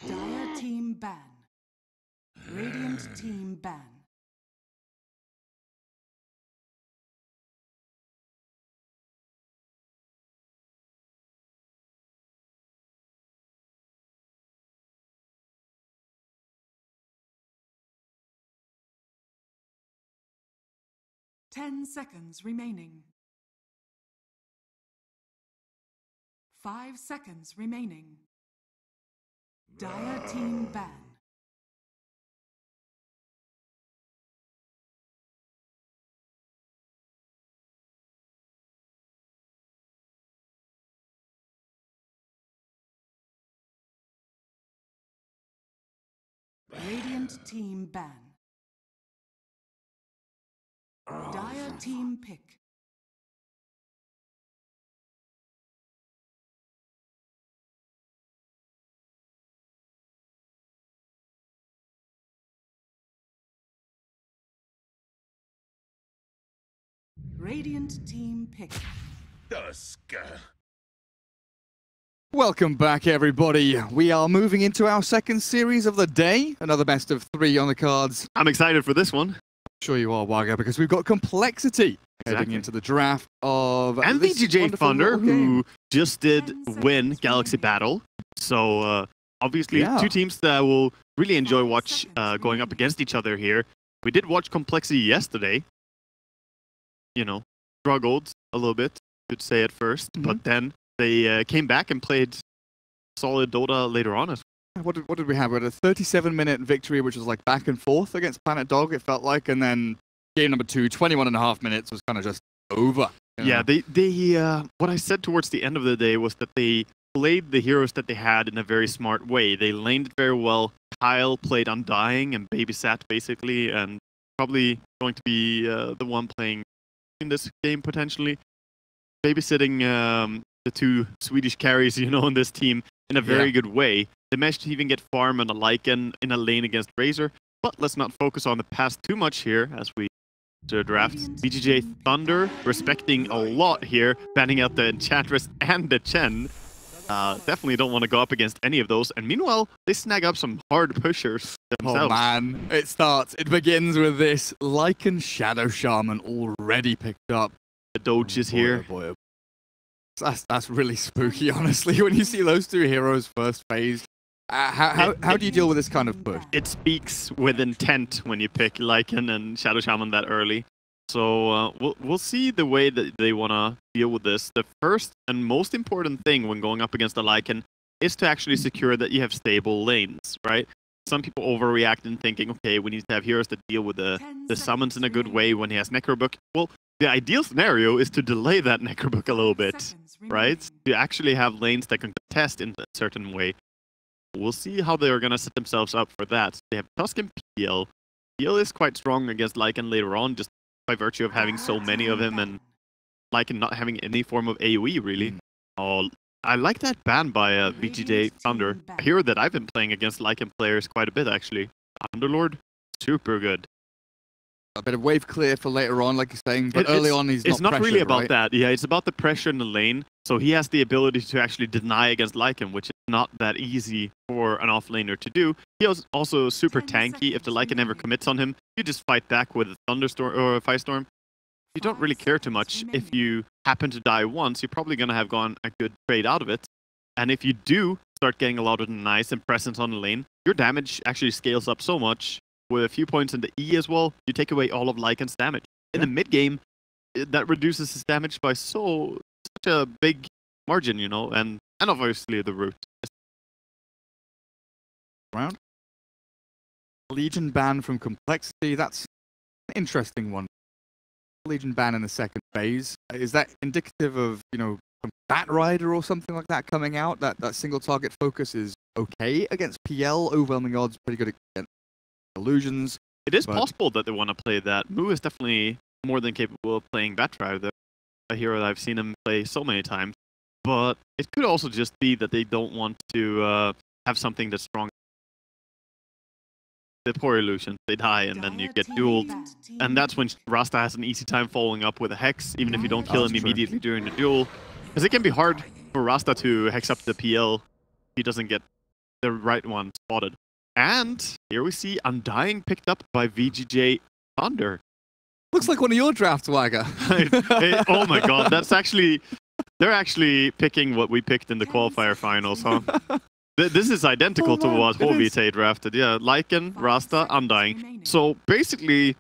Dire team ban. Radiant team ban. Ten seconds remaining. 5 seconds remaining. Dire team ban. Radiant team ban. Dire team pick. Radiant team pick. Welcome back, everybody. We are moving into our second series of the day. Another best of 3 on the cards. I'm excited for this one. I'm sure you are, Waga, because we've got complexity heading into the draft of and VGJ.Thunder, who just did win Galaxy Battle. So obviously, two teams that will really enjoy going up against each other here. We did watch complexity yesterday. You know, struggled a little bit, could say at first, but then they came back and played solid Dota later on. What did we have? We had a 37-minute victory, which was like back and forth against Planet Dog, it felt like, and then game number 2, 21.5 minutes, was kind of just over. Yeah, they what I said towards the end of the day was that they played the heroes that they had in a very smart way. They laned it very well. coL played Undying and babysat, basically, and probably going to be the one playing in this game, potentially. Babysitting the 2 Swedish carries, you know, on this team in a very good way. They managed to even get farm and a Lycan in a lane against Razor, but let's not focus on the past too much here as we do the draft. VGJ.Thunder respecting a lot here, banning out the Enchantress and the Chen. Definitely don't want to go up against any of those. And meanwhile, they snag up some hard pushers themselves. Oh man, it begins with this Lycan Shadow Shaman already picked up. The Doge is here. Oh boy. That's really spooky, honestly, when you see those 2 heroes first phase. How do you deal with this kind of push? It speaks with intent when you pick Lycan and Shadow Shaman that early. So we'll see the way that they want to deal with this. The first and most important thing when going up against a Lycan is to actually secure that you have stable lanes, right? Some people overreact in thinking, okay, we need to have heroes that deal with the summons in a good way when he has Necrobook. Well, the ideal scenario is to delay that Necrobook a little bit, right? To actually have lanes that can contest in a certain way. We'll see how they are going to set themselves up for that. They have Tusk and PL. PL is quite strong against Lycan later on, just by virtue of having so many of him and Lycan not having any form of AoE, really. Oh, I like that ban by VGJ.Thunder. A hero that I've been playing against Lycan players quite a bit, actually. Underlord, super good. A bit of wave clear for later on, like you're saying, but early on he's not It's not really about right? that. Yeah, it's about the pressure in the lane. So he has the ability to actually deny against Lycan, which is not that easy for an offlaner to do. He is also super tanky. If the Lycan ever commits on him, you just fight back with a Thunderstorm or a Firestorm. You don't really care too much. If you happen to die once, you're probably going to have gone a good trade out of it. And if you do start getting a lot of nice and presence on the lane, your damage actually scales up so much. With a few points in the E as well, you take away all of Lycan's damage. In the mid game, that reduces his damage by such a big margin, you know, and obviously the root. Round. Legion ban from complexity. That's an interesting one. Legion ban in the second phase. Is that indicative of, you know, Bat Rider or something like that coming out? That single target focus is okay against PL. Overwhelming odds, pretty good against illusions. It is possible that they want to play that. Moo is definitely more than capable of playing Bat Rider, a hero that I've seen him play so many times. But it could also just be that they don't want to have something that's strong. The poor illusions, they die and then you get dueled. And that's when Rasta has an easy time following up with a Hex, even if you don't kill him immediately during the duel. Because it can be hard for Rasta to Hex up the PL if he doesn't get the right one spotted. And here we see Undying picked up by VGJ.Thunder. Looks like one of your drafts, Wagger. Oh my god, they're actually picking what we picked in the qualifier finals, huh? This is identical to what VGJ.T drafted. Yeah, Lycan, Rasta, Undying. So basically,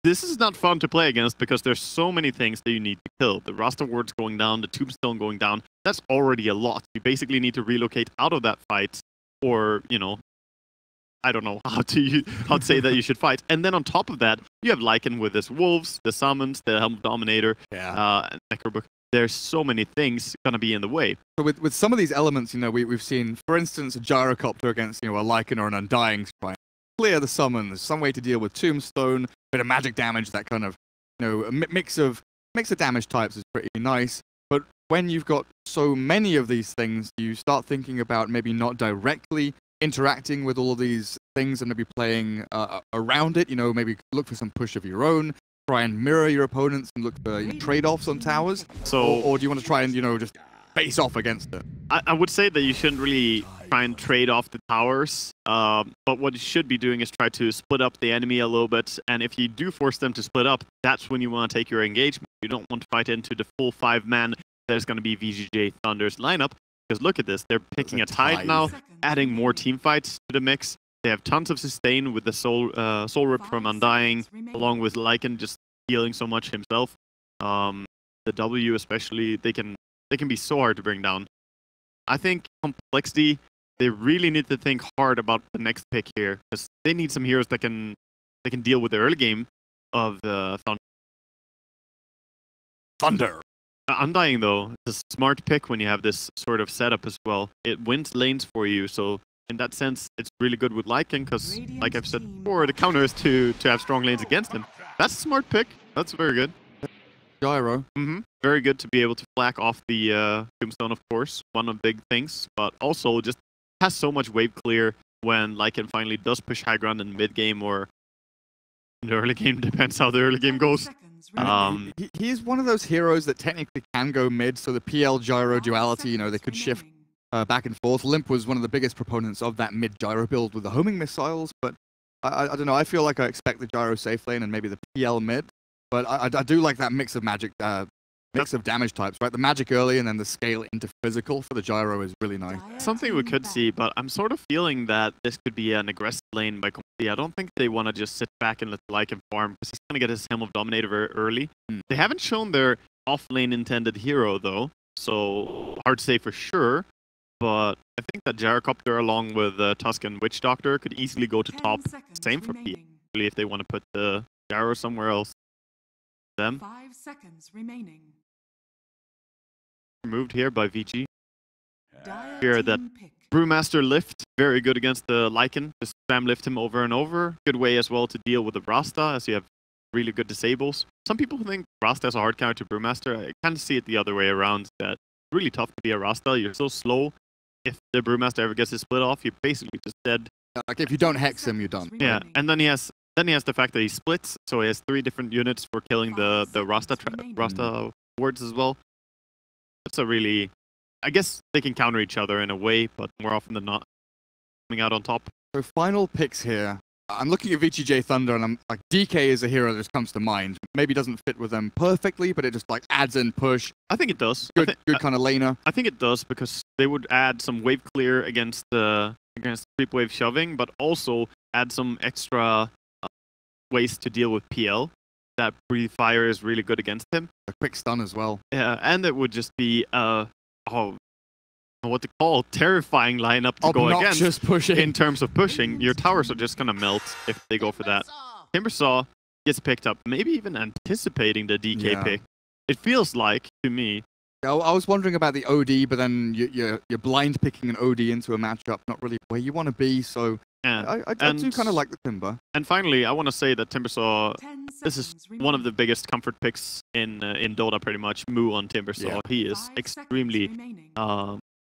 this is not fun to play against because there's so many things that you need to kill. The Rasta wards going down, the Tombstone going down. That's already a lot. You basically need to relocate out of that fight, or I don't know how to say that you should fight. And then on top of that, you have Lycan with his wolves, the summons, the Helm Dominator, Necrobook. There's so many things gonna be in the way. So with some of these elements, we've seen, for instance, a Gyrocopter against a Lycan or an Undying Sprite. Clear the summons, some way to deal with Tombstone, bit of magic damage, that kind of mix of damage types is pretty nice. But when you've got so many of these things, you start thinking about maybe not directly interacting with all of these things and maybe playing around it. Maybe look for some push of your own, try and mirror your opponents and look for trade-offs on towers. Or do you want to try and just face off against it? I would say that you shouldn't really try and trade off the towers, but what you should be doing is try to split up the enemy a little bit, and if you do force them to split up, that's when you want to take your engagement. You don't want to fight into the full 5-man there's going to be VGJ.Thunder's lineup, because look at this, they're picking a tide now, adding more team fights to the mix. They have tons of sustain with the soul rip from Undying, along with Lycan just healing so much himself. The W especially, they can be so hard to bring down. I think complexity, they really need to think hard about the next pick here, because they need some heroes that can deal with the early game of Thunder. Undying, though, is a smart pick when you have this sort of setup as well. It wins lanes for you, so in that sense, it's really good with Lycan, because, like I've said before, the counter is to have strong lanes against him. That's a smart pick. That's very good. Gyro. Very good to be able to flack off the Tombstone, of course. One of the big things, but also just has so much wave clear when Lycan finally does push high ground in mid game or in the early game. Depends how the early game goes. He's one of those heroes that technically can go mid, so the PL Gyro duality, they could shift back and forth. Limp was one of the biggest proponents of that mid Gyro build with the homing missiles, but I don't know. I feel like I expect the Gyro safe lane and maybe the PL mid, but I do like that mix of magic, mix of damage types, right? The magic early and then the scale into physical for the Gyro is really nice. Something we could see, but I'm sort of feeling that this could be an aggressive lane by coL. I don't think they want to just sit back and let Lycan farm, because he's going to get his Helm of Dominator very early. They haven't shown their off-lane intended hero, though, so hard to say for sure. But I think that Gyrocopter along with Tuscan Witch Doctor could easily go to top. Same for PL, if they want to put the Gyro somewhere else. 5 seconds remaining. Removed here by VG. Here that Brewmaster lift, very good against the Lycan. Just spam lift him over and over. Good way as well to deal with the Rasta, as you have really good disables. Some people think Rasta is a hard counter to Brewmaster. I kind of see it the other way around, that it's really tough to be a Rasta. You're so slow. If the Brewmaster ever gets his split off, you're basically just dead. Like if you don't hex him, you're done. Yeah, and then he has the fact that he splits, so he has 3 different units for killing the Rasta wards as well. That's a really... I guess they can counter each other in a way, but more often than not, coming out on top. So final picks here. I'm looking at VGJ.Thunder, and I'm like, DK is a hero that just comes to mind. Maybe doesn't fit with them perfectly, but it just like adds in push. I think it does. Good kind of laner. I think it does, because they would add some wave clear against creep wave shoving, but also add some extra ways to deal with PL. That breathe fire is really good against him. A quick stun as well. Yeah, and it would just be what to call terrifying lineup to go against. Pushing. In terms of pushing, your towers are just gonna melt if they go for that. Timbersaw gets picked up, maybe even anticipating the DK pick. It feels like to me. I was wondering about the OD, but then you're blind picking an OD into a matchup, not really where you want to be. So I do kind of like the Timber. And finally, I want to say that Timbersaw, this is one of the biggest comfort picks in Dota, pretty much. Moo on Timbersaw. Yeah. He is extremely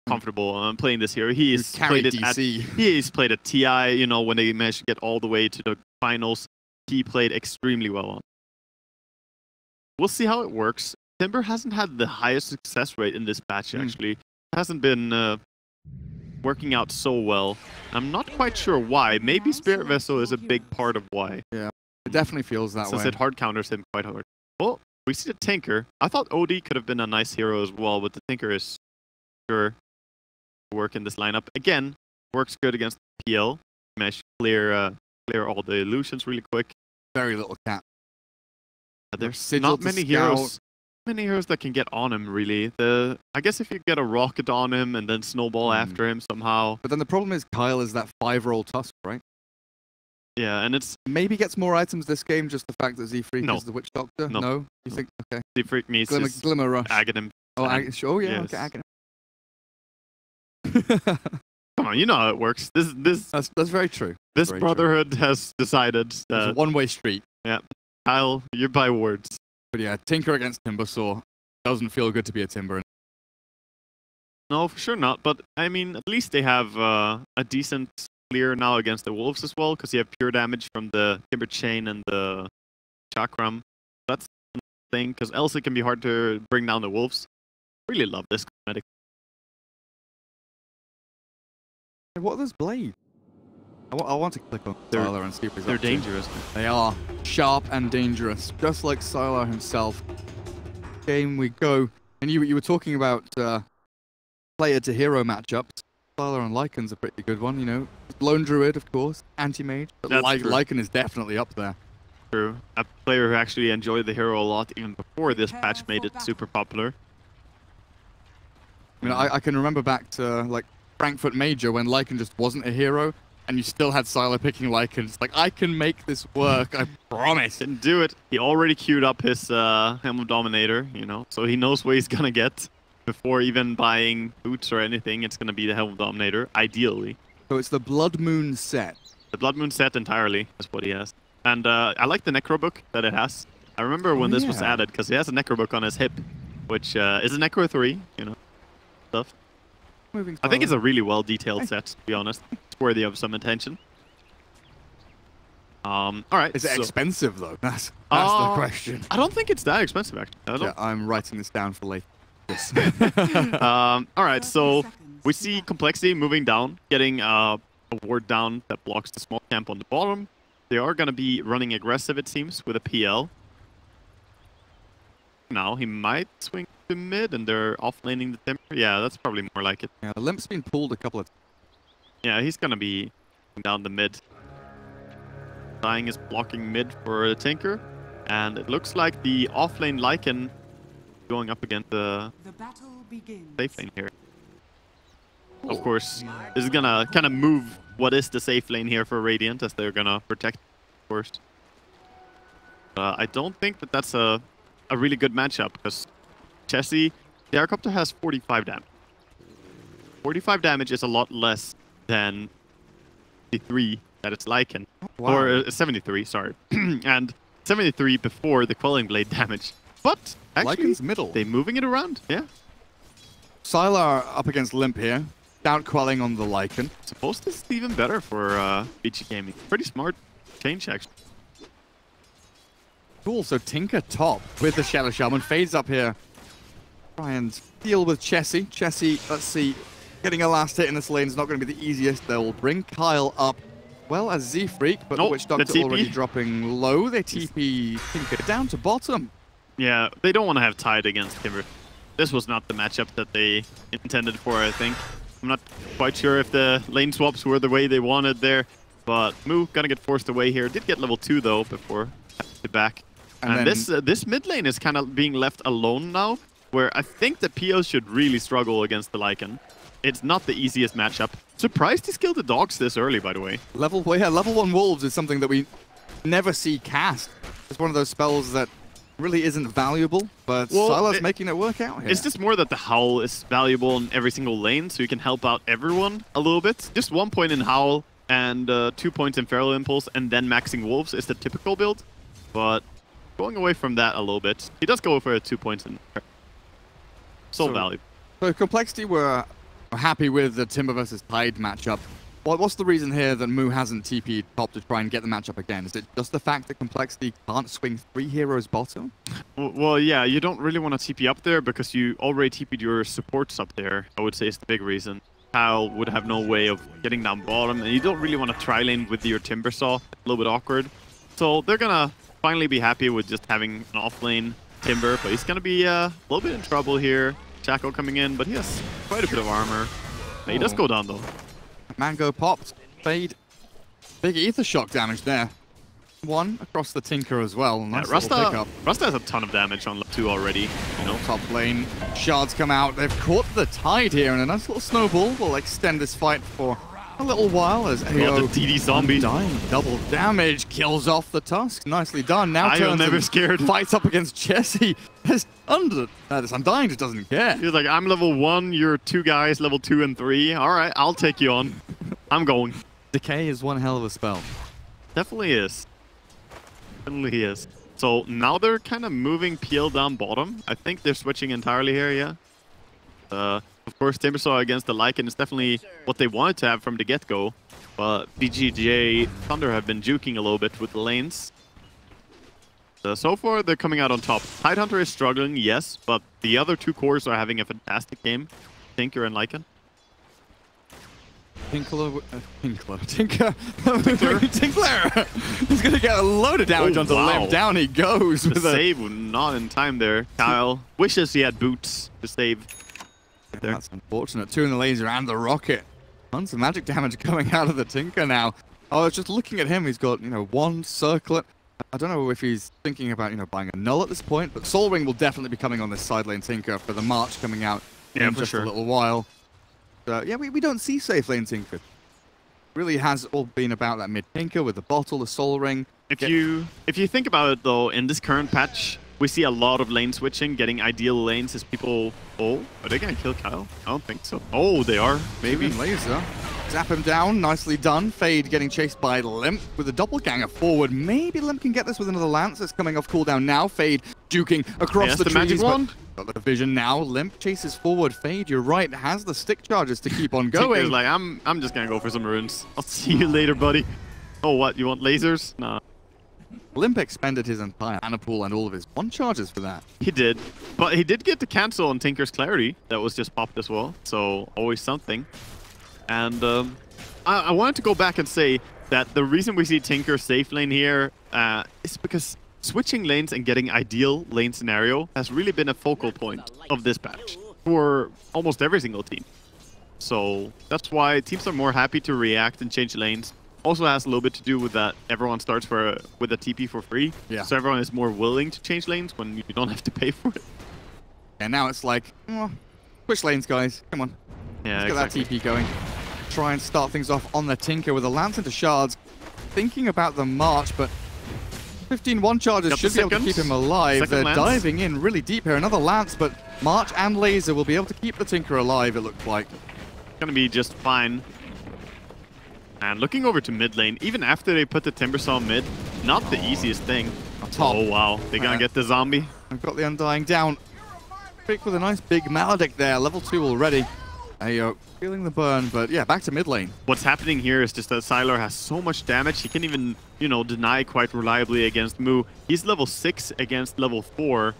comfortable playing this hero. He's played at TI, when they managed to get all the way to the finals. He played extremely well on. We'll see how it works. Timber hasn't had the highest success rate in this batch, actually. Hasn't been working out so well. I'm not quite sure why. Maybe Spirit Vessel is a big part of why. Yeah, it definitely feels that Since way. it hard counters him quite hard. Well, we see the Tinker. I thought OD could have been a nice hero as well, but the Tinker is sure to work in this lineup. Again, works good against PL. Mesh clear all the illusions really quick. Very little cap. There's Sigil not to many scout. heroes that can get on him really. I guess if you get a rocket on him and then snowball after him somehow. But then the problem is coL is that 5-roll tusk, right? Yeah, and it's Maybe gets more items this game, just the fact that Z-Freak No. is the Witch Doctor? No. No? You think? Okay. the freak needs his Glimmer Rush. Aghanim. Oh, and- oh yeah, yes. okay, Come on, you know how it works. This That's very true. this very true. brotherhood has decided It's that a one-way street. Kyle, you're by words. But yeah, Tinker against Timbersaw doesn't feel good to be a Timber. No, for sure not. But I mean, at least they have a decent clear now against the Wolves as well, because you have pure damage from the Timber Chain and the Chakram. That's the thing, because else it can be hard to bring down the Wolves. Really love this cosmetic. What are those blades? I want to click on Sylar and see if he's They're up to. dangerous. They are sharp and dangerous, just like Sylar himself. Game we go. And you were talking about player to hero matchups. Sylar and Lycan's a pretty good one, you know. Lone Druid, of course, anti-mage. But That's true. Lycan is definitely up there. True. A player who actually enjoyed the hero a lot even before this patch made it super popular. I mean, I can remember back to like Frankfurt Major when Lycan just wasn't a hero, and you still had Sylar picking Lycan. It's like, I can make this work, I promise. Didn't do it. He already queued up his Helm of Dominator, you know, so he knows what he's gonna get before even buying boots or anything. It's gonna be the Helm of Dominator, ideally. So it's the Blood Moon set. The Blood Moon set entirely is what he has. And I like the Necro book that it has. I remember when this was yeah. added, because he has a Necro book on his hip, which is a Necro 3, you know, stuff. Moving I think it's Sylar. a really well-detailed set, to be honest. It's worthy of some attention. All right. Is it so- expensive though? That's the Uh, question. I don't think it's that expensive, actually. I Yeah, don't. I'm writing this down for later. Yes. All right, so we see Complexity moving down, getting a ward down that blocks the small camp on the bottom. They are going to be running aggressive, it seems, with a PL. Now he might swing to mid, and they're off-laning the Timber. Yeah, that's probably more like it. Yeah, the limp's been pulled a couple of times. Yeah, he's going to be down the mid. Dying is blocking mid for the Tinker, and it looks like the off-lane Lycan going up against the The battle begins. safe lane here. Of course, this is gonna kind of move what is the safe lane here for Radiant, as they're gonna protect first. I don't think that that's a really good matchup, because Chessie, the Aircopter has 45 damage. 45 damage is a lot less than the 3 that it's Lycan. Wow. Or 73, sorry. And 73 before the Quelling Blade damage. But actually, Lycan's middle. they're moving it around, yeah. Sylar up against Limp here. Down quelling on the Lycan. Suppose this is even better for VG Gaming. Pretty smart change, actually. Cool, so Tinker top with the Shadow Shaman. Fades up here. Try and deal with Chessie. Chessie, let's see, getting a last hit in this lane is not going to be the easiest. They'll bring Kyle up, well as Z-Freak, but the Nope, Witch the Doctor TP. already dropping low. They TP Tinker down to bottom. Yeah, they don't want to have Tide against Timber. This was not the matchup that they intended for, I think. I'm not quite sure if the lane swaps were the way they wanted there, but Moo gonna get forced away here. Did get level 2 though before the back. And then- this mid lane is kind of being left alone now, where I think the PO should really struggle against the Lycan. It's not the easiest matchup. Surprised he killed the dogs this early, by the way. Level 1 Wolves is something that we never see cast. It's one of those spells that really isn't valuable, but Well, Sylar's making it work out here. It's just more that the Howl is valuable in every single lane, so you can help out everyone a little bit. Just 1 point in Howl and 2 points in Feral Impulse, and then maxing Wolves is the typical build. But going away from that a little bit, he does go for 2 points in so valuable. So Complexity were happy with the Timber versus Tide matchup. What's the reason here that Moo hasn't TP'd top to try and get the matchup again? Is it just the fact that Complexity can't swing 3 heroes bottom? Well, yeah, you don't really want to TP up there because you already TP'd your supports up there, I would say is the big reason. coL would have no way of getting down bottom, and you don't really want to tri-lane with your Timber Saw. A little bit awkward. So they're gonna finally be happy with just having an off-lane Timber, but he's gonna be a little bit in trouble here. Shaco coming in, but he has quite a bit of armor. He does go down though. Mango popped. Fade. Big ether shock damage there. One across the Tinker as well. Nice Rasta has a ton of damage on level 2 already. You know, top lane. Shards come out. They've caught the tide here, and a nice little snowball will extend this fight for a little while as AO the DD zombie dying. Double damage kills off the Tusk. Nicely done. Now I'm never scared. Fights up against Jesse. This Undying just doesn't care. He's like, I'm level 1. You're 2 guys, level 2 and 3. All right, I'll take you on. I'm going. Decay is one hell of a spell. Definitely is. Definitely is. So now they're kind of moving PL down bottom. I think they're switching entirely here, yeah. Of course, Timbersaw against the Lycan is definitely what they wanted to have from the get-go. But VGJ.Thunder have been juking a little bit with the lanes. So far, they're coming out on top. Tidehunter is struggling, yes, but the other 2 cores are having a fantastic game. Tinker and Lycan. Tinkler. He's going to get a load of damage onto the limb. Down he goes. The save not in time there. coL wishes he had boots to save. There. That's unfortunate. 2 in the laser and the rocket. Tons of magic damage coming out of the Tinker now. I was just looking at him. He's got, 1 circlet. I don't know if he's thinking about, buying a null at this point, but Soul Ring will definitely be coming on this side lane Tinker for the March coming out in just a little while. Yeah, we don't see safe lane Tinker. Really has all been about that mid Tinker with the bottle, the Soul Ring. If you think about it though, in this current patch, we see a lot of lane switching, getting ideal lanes as people. Oh, are they gonna kill coL? I don't think so. Oh, they are. Maybe. Laser. Zap him down. Nicely done. Fade getting chased by Limp with a doppelganger forward. Maybe Limp can get this with another Lance. It's coming off cooldown now. Fade juking across the trees. Magic wand. Got the vision now. Limp chases forward. Fade, you're right, has the stick charges to keep on going. Tinker's like, I'm just gonna go for some runes. I'll see you later, buddy. Oh, what? You want lasers? Nah. Limp expended his entire mana pool and all of his one charges for that. He did. But he did get the cancel on Tinker's Clarity. That was just popped as well. So always something. And I wanted to go back and say that the reason we see Tinker safe lane here is because switching lanes and getting ideal lane scenario has really been a focal point of this patch for almost every single team. So that's why teams are more happy to react and change lanes. Also has a little bit to do with that everyone starts with a TP for free. Yeah. So everyone is more willing to change lanes when you don't have to pay for it. And now it's like, switch lanes, guys. Come on. Yeah, Let's get that TP going. Try and start things off on the Tinker with a Lance into Shards. Thinking about the March, but 15 one charges should be able to keep him alive. They're diving in really deep here. Another Lance, but March and Laser will be able to keep the Tinker alive, it looks like. Gonna be just fine. And looking over to mid lane, even after they put the Timbersaw mid, not the easiest thing. Oh wow, they're gonna get the zombie. I've got the Undying down. Pick with a nice big Maledict there, level 2 already. Ayo, feeling the burn, but yeah, back to mid lane. What's happening here is just that Sylar has so much damage, he can't even, deny quite reliably against Moo. He's level 6 against level 4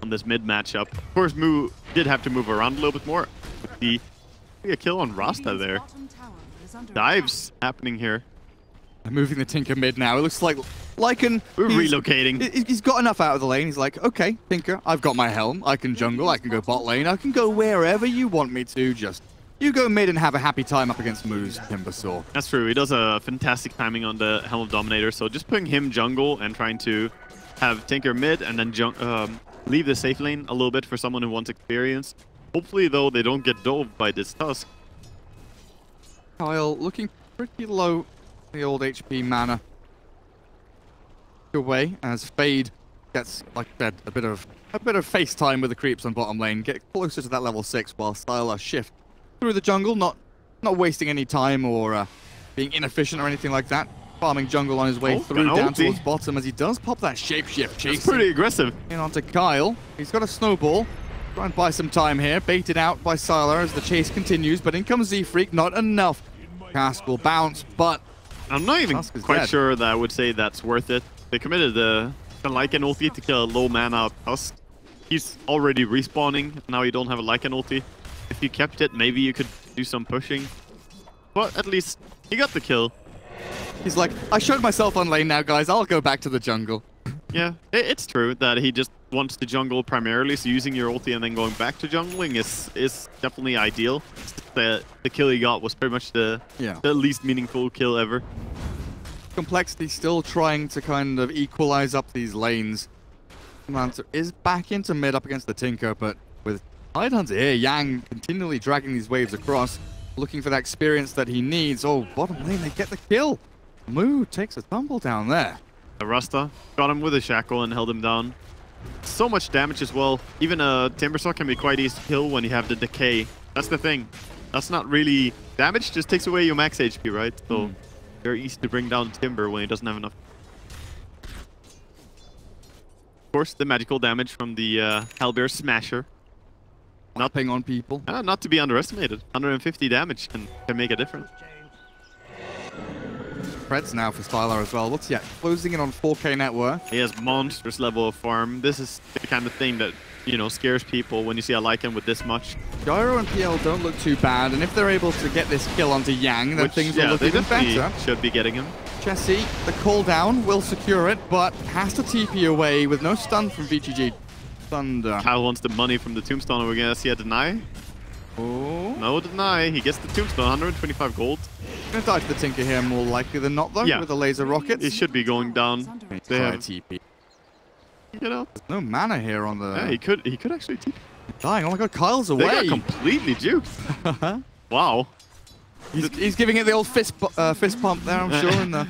on this mid matchup. Of course, Moo did have to move around a little bit more. With a kill on Rasta there. Dives happening here. I'm moving the Tinker mid now. It looks like Lycan... We're relocating. He's got enough out of the lane. He's like, okay, Tinker, I've got my helm. I can jungle. I can go bot lane. I can go wherever you want me to. Just you go mid and have a happy time up against Moo's Timbersaw. That's true. He does a fantastic timing on the Helm of Dominator. So just putting him jungle and trying to have Tinker mid and then leave the safe lane a little bit for someone who wants experience. Hopefully, though, they don't get dove by this Tusk. coL looking pretty low. The old HP mana away as Fade gets, like I said, a bit of face time with the creeps on bottom lane. Get closer to that level 6 while Sylar shift through the jungle, not wasting any time or being inefficient or anything like that. Farming jungle on his way through down towards bottom as he does pop that shapeshift chase. That's pretty aggressive. In onto coL. He's got a snowball. Try and buy some time here. Baited out by Sylar as the chase continues, but in comes Z-Freak. Not enough. Cast will bounce, but I'm not even quite sure that I would say that's worth it. They committed the Lycan ulti to kill a low mana Tusk. He's already respawning. Now you don't have a Lycan ulti. If you kept it, maybe you could do some pushing. But at least he got the kill. He's like, I showed myself on lane now, guys. I'll go back to the jungle. Yeah, it's true that he just wants to jungle primarily, so using your ulti and then going back to jungling is definitely ideal. The kill he got was pretty much the least meaningful kill ever. Complexity still trying to kind of equalize up these lanes. Lancer is back into mid up against the Tinker, but with Tidehunter here, Yang continually dragging these waves across, looking for that experience that he needs. Oh, bottom lane, they get the kill. Moo takes a tumble down there. Rasta got him with a shackle and held him down. So much damage as well. Even a Timbersaw can be quite easy to kill when you have the decay. That's the thing. That's not really damage, just takes away your max HP, right? So very easy to bring down Timber when he doesn't have enough. Of course, the magical damage from the Hellbear Smasher. Nothing on people. Not to be underestimated. 150 damage can make a difference. Preds now for Stylar as well. What's he at? Closing in on 4k net worth. He has monstrous level of farm. This is the kind of thing that, you know, scares people when you see a Lycan with this much. Gyro and PL don't look too bad, and if they're able to get this kill onto Yang, then things will look even better. Should be getting him. Jesse, the cooldown will secure it, but has to TP away with no stun from VGJ.Thunder. Kyle wants the money from the tombstone. Are we gonna see a deny? Oh. No deny. He gets the tombstone, 125 gold. Gonna die to the Tinker here more likely than not, though, with the laser rockets. He should be going down. They have TP. You know, there's no mana here on the. Yeah, he could actually TP. Dying. Oh my god, Kyle's away. They got completely juked. Wow. He's giving it the old fist pump there, I'm sure, in the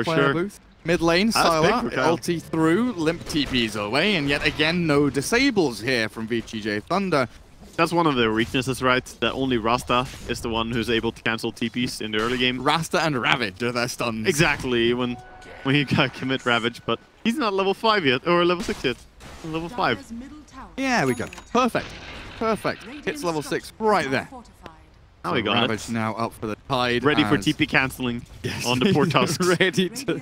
player booth. Mid lane, Sylar, ulti through, limp TPs away, and yet again, no disables here from VGJ.Thunder. That's one of their weaknesses, right? That only Rasta is the one who's able to cancel TPs in the early game. Rasta and Ravage are their stuns. Exactly, when you commit Ravage, but he's not level 5 yet, or level 6 yet. Level 5. Yeah, we go. Perfect. Perfect. Hits level 6 right there. Now we got Ravage now up for the tide. Ready for TP canceling on the poor Tusks. Ready to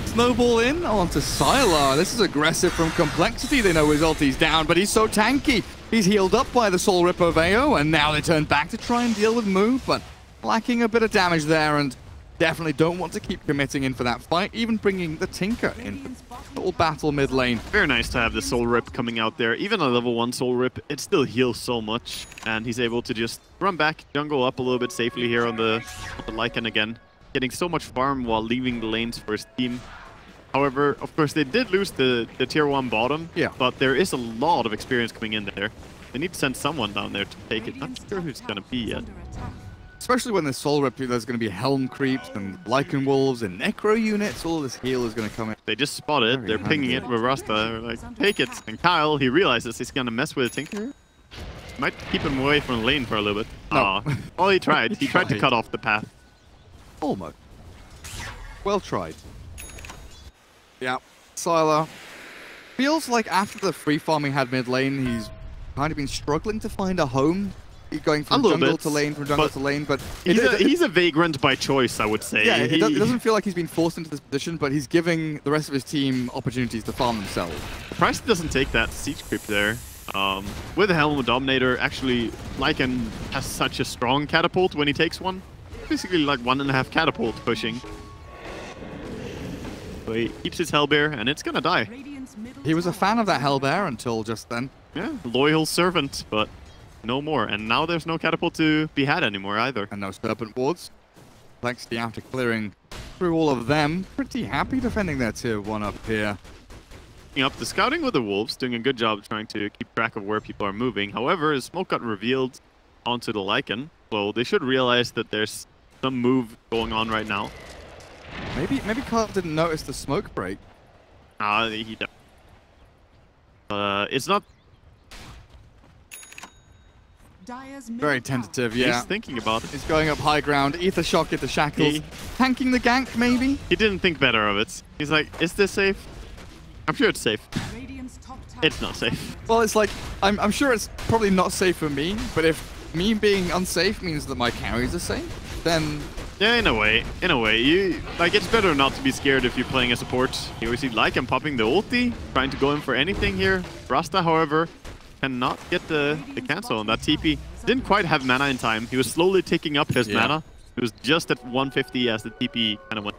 snowball in onto Sylar. This is aggressive from Complexity. They know his ulti's down, but he's so tanky. He's healed up by the Soul Ripper Veo, and now they turn back to try and deal with Moo, but lacking a bit of damage there, and definitely don't want to keep committing in for that fight, even bringing the Tinker in. Little battle mid lane. Very nice to have the Soul Rip coming out there. Even a level 1 Soul Rip, it still heals so much, and he's able to just run back, jungle up a little bit safely here on the Lycan again. Getting so much farm while leaving the lanes for his team. However, of course, they did lose the tier 1 bottom, but there is a lot of experience coming in there. They need to send someone down there to take it. Not sure who it's going to be yet. Especially when the Soul Rip, there's going to be Helm creeps and Lycan Wolves and Necro units. All this heal is going to come in. They just spot it. They're pinging it with Rasta. They're like, take it. And Kyle, he realizes he's going to mess with Tinker. Might keep him away from the lane for a little bit. No. Well, he tried. He tried to cut off the path. Almost. Well tried. Yeah, Sylar feels like after the free farming had mid lane, he's kind of been struggling to find a home. He's going from jungle to lane, but he's a vagrant by choice, I would say. Yeah, it doesn't feel like he's been forced into this position, but he's giving the rest of his team opportunities to farm themselves. Price doesn't take that siege creep there. With the Helm Dominator, actually, Lycan has such a strong catapult when he takes one. Basically like 1.5 catapult pushing. So he keeps his Hellbear, and it's gonna die. He was a fan of that Hellbear until just then. Yeah, loyal servant, but no more. And now there's no catapult to be had anymore either. And no Serpent Wards. Complexity after clearing through all of them. Pretty happy defending their tier 1 up here. Up the scouting with the Wolves, doing a good job trying to keep track of where people are moving. However, his smoke got revealed onto the Lycan, so they should realize that there's some move going on right now. Maybe Carl didn't notice the smoke break. He did. It's not very tentative, yeah. He's thinking about it. He's going up high ground, Ether Shock into Shackles. Tanking the gank, maybe? He didn't think better of it. He's like, is this safe? I'm sure it's safe. It's not safe. Well, it's like, I'm sure it's probably not safe for me, but if me being unsafe means that my carries are safe, then... Yeah, in a way, it's better not to be scared if you're playing a support. You always see Lycan popping the ulti, trying to go in for anything here. Rasta, however, cannot get the cancel on that TP. Didn't quite have mana in time. He was slowly ticking up his mana. It was just at 150 as the TP kind of went.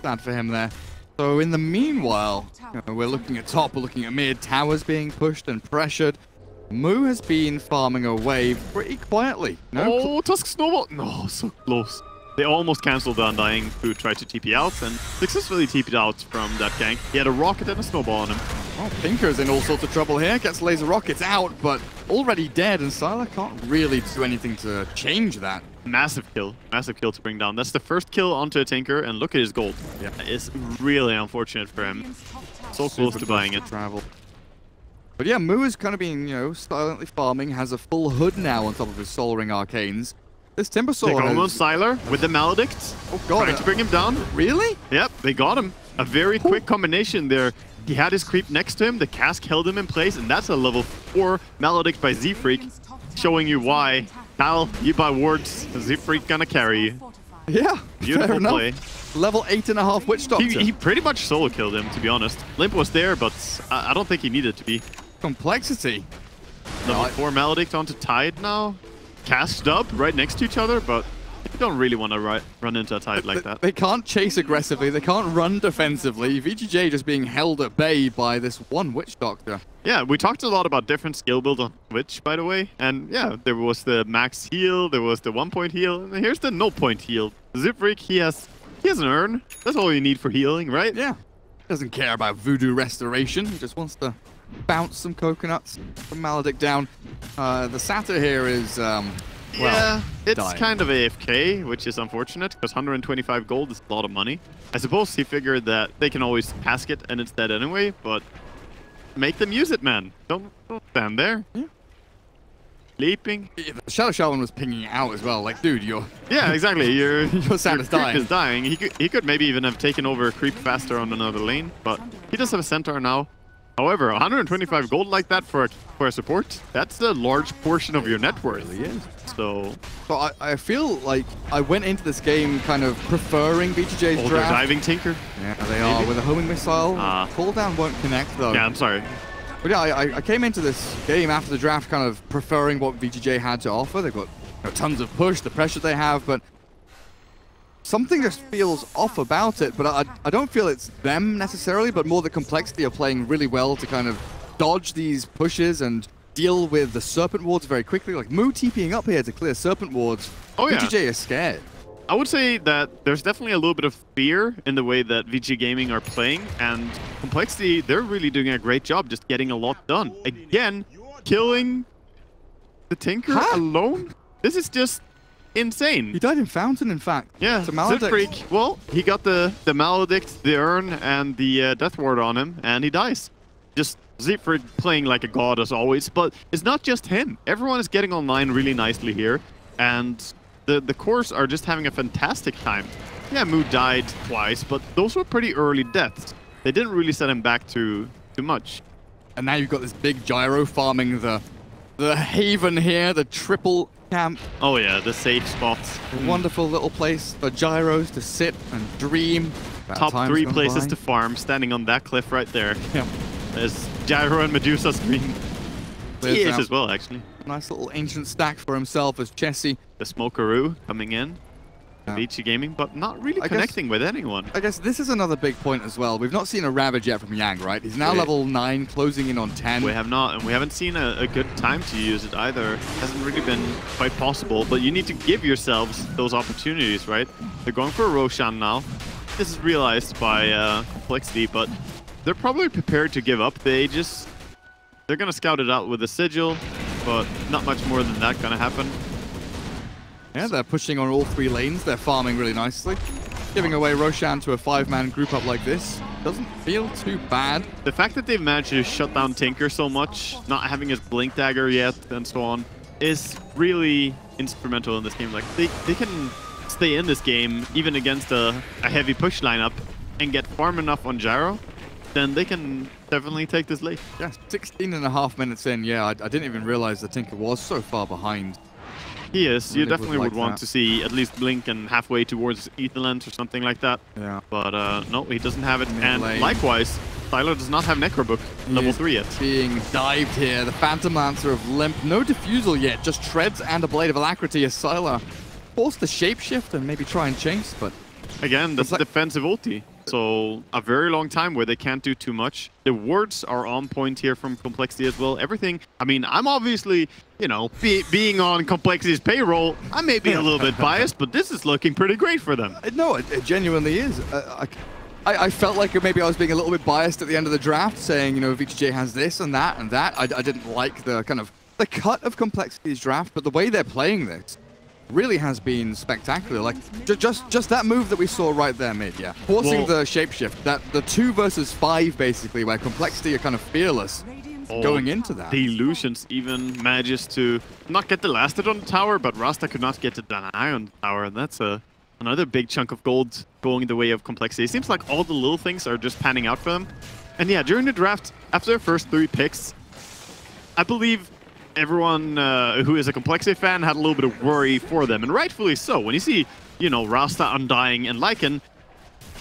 Sad for him there. So in the meanwhile, we're looking at top, we're looking at mid, towers being pushed and pressured. Moo has been farming away pretty quietly. Oh, Tusk Snowball! No, so close. They almost cancelled the Undying, who tried to TP out and successfully TP'd out from that gank. He had a rocket and a snowball on him. Well, Pinker's in all sorts of trouble here. Gets laser rockets out, but already dead, and Sylar can't really do anything to change that. Massive kill to bring down. That's the first kill onto a Tinker, and look at his gold. Yeah. It's really unfortunate for him. So close to buying it. Travel. But yeah, Moo is kind of being, silently farming, has a full hood now on top of his Soul Ring Arcanes. This Timbersaw They almost Sylar with the Maledict. Oh god. Trying to bring him down. Really? Yep, they got him. A very quick combination there. He had his creep next to him, the cask held him in place, and that's a level 4 Maledict by Z-Freak, showing you why. Kyle, you buy wards, Z-Freak gonna carry you. Yeah, Beautiful play. Level 8.5 Witch Doctor. He pretty much solo killed him, to be honest. Limp was there, but I don't think he needed to be. Complexity. Level 4 Maledict onto Tide now. Cast Dub right next to each other, but you don't really want to run into a Tide like that. They can't chase aggressively, they can't run defensively. VGJ just being held at bay by this one Witch Doctor. Yeah, we talked a lot about different skill builds on Witch, by the way. And yeah, there was the max heal, there was the 1-point heal, and here's the no-point heal. Z-Freak, he has an urn. That's all you need for healing, right? Yeah. Doesn't care about voodoo restoration, he just wants to bounce some coconuts from Maledict down. The Satyr here is, yeah, it's dying. kind of AFK, which is unfortunate, because 125 gold is a lot of money. I suppose he figured that they can always task it and it's dead anyway, but make them use it, man. Don't stand there. Yeah. Sleeping. The Shadow Shaman was pinging it out as well, like, dude, you're... Yeah, exactly. Your Santa's creep dying. is dying. He could maybe even have taken over a creep faster on another lane, but he does have a centaur now. However, 125 gold like that for a support, that's a large portion of your net worth. It really is. So I feel like I went into this game kind of preferring VGJ's they're draft. diving Tinker. Yeah, they are, with a homing missile. Cooldown won't connect, though. Yeah, I'm sorry. But yeah, I came into this game after the draft kind of preferring what VGJ had to offer. They've got tons of push, the pressure they have, but something just feels off about it. But I don't feel it's them necessarily, but more the complexity of playing really well to kind of dodge these pushes and deal with the Serpent Wards very quickly. Like Moo TPing up here to clear Serpent Wards. Oh, yeah. VGJ is scared. I would say that there's definitely a little bit of fear in the way that VG Gaming are playing, and Complexity, they're really doing a great job just getting a lot done. Again, killing the Tinker alone? This is just insane. He died in Fountain, in fact. Yeah, Z-Freak, well, he got the Maledict, the Urn, and the Death Ward on him, and he dies. Just Z-Freak playing like a god as always, but it's not just him. Everyone is getting online really nicely here, and the cores are just having a fantastic time. Yeah, Moo died twice, but those were pretty early deaths. They didn't really set him back too much. And now you've got this big gyro farming the haven here, the triple camp. Oh yeah, the safe spots. A wonderful little place for gyros to sit and dream. Top 3 places to farm, standing on that cliff right there. Yeah. There's Gyro and Medusa stream. He is as well, actually. Nice little ancient stack for himself as Chessie. The Smokeroo coming in. VG Gaming, but not really connecting with anyone. I guess this is another big point as well. We've not seen a Ravage yet from Yang, right? He's now level 9, closing in on 10. We have not, and we haven't seen a good time to use it either. Hasn't really been quite possible, but you need to give yourselves those opportunities, right? They're going for a Roshan now. This is realized by Complexity, but they're probably prepared to give up the Aegis. They're going to scout it out with a Sigil, but not much more than that going to happen. Yeah, they're pushing on all 3 lanes. They're farming really nicely. Giving away Roshan to a 5-man group up like this doesn't feel too bad. The fact that they've managed to shut down Tinker so much, not having his Blink Dagger yet, and so on, is really instrumental in this game. Like, they can stay in this game, even against a heavy push lineup, and get farm enough on Gyro, then they can definitely take this late. Yeah, 16.5 minutes in. Yeah, I didn't even realize that Tinker was so far behind. He is. You definitely would want that to see at least Blink and halfway towards Etherland or something like that. Yeah. But no, he doesn't have it. Mid And lane. likewise, Styler does not have Necrobook level 3 yet. Being dived here. The Phantom Lancer of Limp. No Diffusal yet. Just Treads and a Blade of Alacrity as Sylar forced the Shapeshift and maybe try and chase, but... Again, that's a defensive ulti. So a very long time where they can't do too much. The wards are on point here from Complexity as well. Everything, I mean, I'm obviously, you know, being on Complexity's payroll, I may be a little bit biased, but this is looking pretty great for them. No, it genuinely is. I felt like maybe I was being a little bit biased at the end of the draft, saying, you know, VGJ has this and that and that. I didn't like the kind of the cut of Complexity's draft, but the way they're playing this really has been spectacular. Like just that move that we saw right there mid, yeah. Forcing the shapeshift, that the 2 versus 5 basically, where Complexity are kind of fearless going into that. The Illusions even manages to not get the last hit on the tower, but Rasta could not get the deny on the tower, and that's another big chunk of gold going the way of Complexity. It seems like all the little things are just panning out for them. And yeah, during the draft, after their first 3 picks, I believe everyone who is a Complexity fan had a little bit of worry for them, and rightfully so. When you see, you know, Rasta, Undying, and Lycan,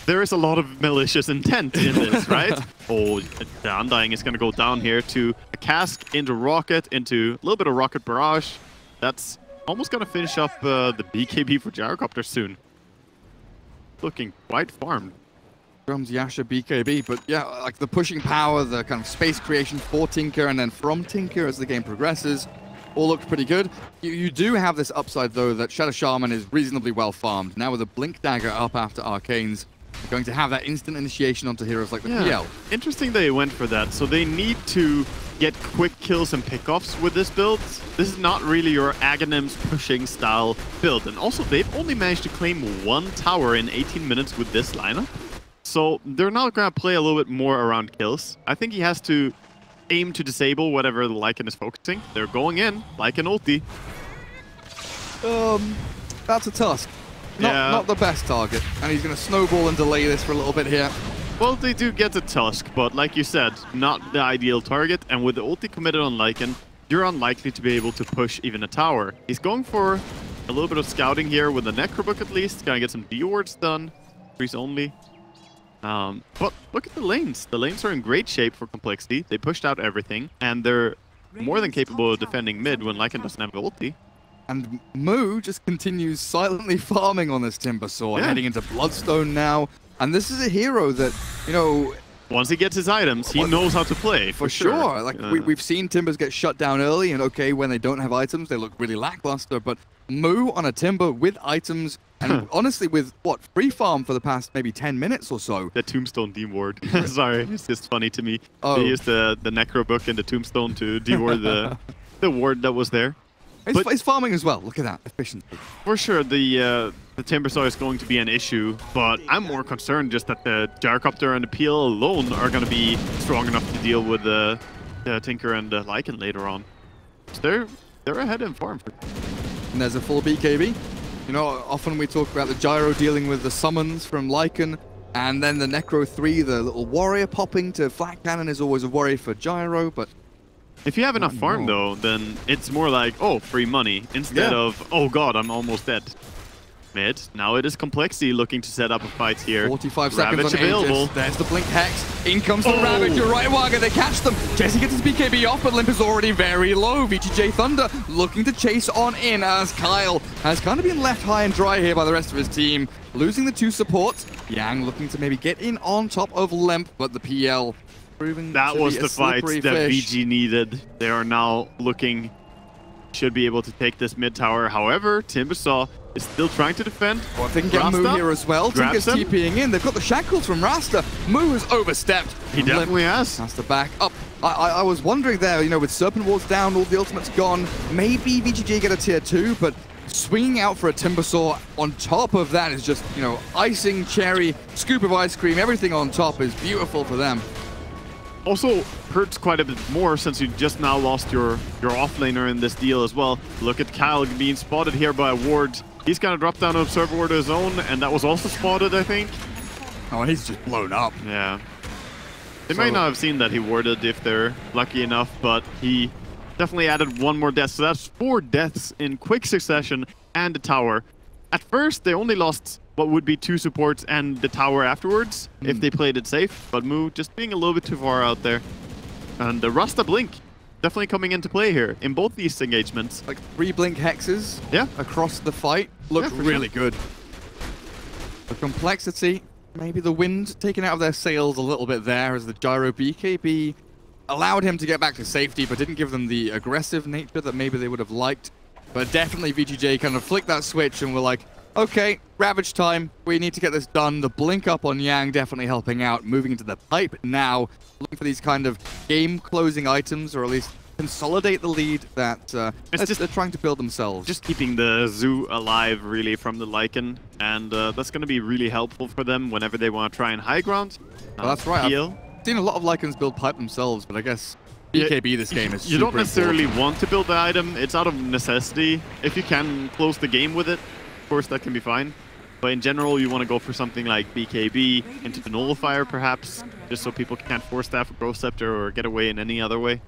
there is a lot of malicious intent in this, right? Oh, the Undying is going to go down here to a cask, into Rocket, into a little bit of Rocket Barrage. That's almost going to finish up the BKB for Gyrocopter soon. Looking quite farmed. Drums Yasha BKB, but yeah, like the pushing power, the kind of space creation for Tinker and then from Tinker as the game progresses, all looked pretty good. You do have this upside though that Shadow Shaman is reasonably well farmed. Now with a Blink Dagger up after Arcanes, you're going to have that instant initiation onto heroes like the PL. Interesting they went for that. So they need to get quick kills and pickoffs with this build. This is not really your Aghanims pushing style build. And also they've only managed to claim 1 tower in 18 minutes with this lineup. So they're not going to play a little bit more around kills. I think he has to aim to disable whatever the Lycan is focusing. They're going in, Lycan ulti. That's a Tusk. Not the best target. And he's going to snowball and delay this for a little bit here. Well, they do get a Tusk, but like you said, not the ideal target. And with the ulti committed on Lycan, you're unlikely to be able to push even a tower. He's going for a little bit of scouting here with the Necrobook at least. Gonna get some D-wards done. Freeze only. But look at the lanes. The lanes are in great shape for Complexity. They pushed out everything, and they're more than capable of defending mid when Lycan doesn't have ulti. And Moo just continues silently farming on this Timbersaw, heading into Bloodstone now. And this is a hero that, you know... Once he gets his items, he knows how to play, for sure. Like, we've seen Timbers get shut down early, and okay, when they don't have items, they look really lackluster, but Moo on a Timber with items, and honestly with, what, free farm for the past maybe 10 minutes or so. The Tombstone D-ward. Sorry, it's just funny to me. They used the Necrobook and the Tombstone to D-ward the ward that was there. It's farming as well. Look at that efficiency. For sure, the Timbersaw is going to be an issue, but I'm more concerned just that the Gyrocopter and the PL alone are going to be strong enough to deal with the Tinker and the Lycan later on. So they're ahead in farm. And there's a full BKB. You know, often we talk about the Gyro dealing with the summons from Lycan, and then the Necro 3, the little warrior popping to flat cannon is always a worry for Gyro, but... If you have enough farm, though, then it's more like, oh, free money, instead of, oh god, I'm almost dead. Mid. Now it is Complexity looking to set up a fight here. 45 Ravage seconds on available. Aegis. There's the Blink Hex. In comes the Ravage. You're right, Waga. They catch them. Jesse gets his BKB off, but Limp is already very low. VGJ.Thunder looking to chase on in as coL has kind of been left high and dry here by the rest of his team. Losing the 2 supports. Yang looking to maybe get in on top of Limp, but the PL proving that to was be the a fight that fish. VG needed. They are now looking, should be able to take this mid tower. However, Timbersaw is still trying to defend. Oh, if they can get Moo here as well. Tinker's TPing in. They've got the shackles from Rasta. Moo has overstepped. He definitely has. Has to back up. I was wondering there, you know, with Serpent Wards down, all the ultimates gone, maybe VGJ get a tier 2, but swinging out for a Timbersaw on top of that is just, you know, icing, cherry, scoop of ice cream, everything on top is beautiful for them. Also hurts quite a bit more since you just now lost your offlaner in this deal as well. Look at coL being spotted here by a ward. He's gonna drop down an Observer Ward of his own, and that was also spotted, I think. Oh, and he's just blown up. Yeah. They might not have seen that he warded if they're lucky enough, but he definitely added 1 more death. So that's 4 deaths in quick succession and a tower. At first, they only lost what would be 2 supports and the tower afterwards if they played it safe. But Moo just being a little bit too far out there. And the Rasta Blink definitely coming into play here in both these engagements. Like 3 blink hexes across the fight. Look really good. The complexity, maybe the wind taken out of their sails a little bit there as the gyro BKB allowed him to get back to safety, but didn't give them the aggressive nature that maybe they would have liked. But definitely VGJ kind of flicked that switch and were like, okay, Ravage time. We need to get this done. The blink up on Yang definitely helping out. Moving into the pipe now, looking for these kind of game-closing items, or at least consolidate the lead that they're trying to build themselves. Just keeping the zoo alive, really, from the Lycan. And that's going to be really helpful for them whenever they want to try and high ground. Well, that's right. I've seen a lot of Lycans build pipe themselves, but I guess BKB this game is You don't necessarily important. want to build the item. It's out of necessity. If you can close the game with it, of course, that can be fine. But in general, you want to go for something like BKB into the Nullifier, perhaps, just so people can't force staff a Growth Scepter or get away in any other way.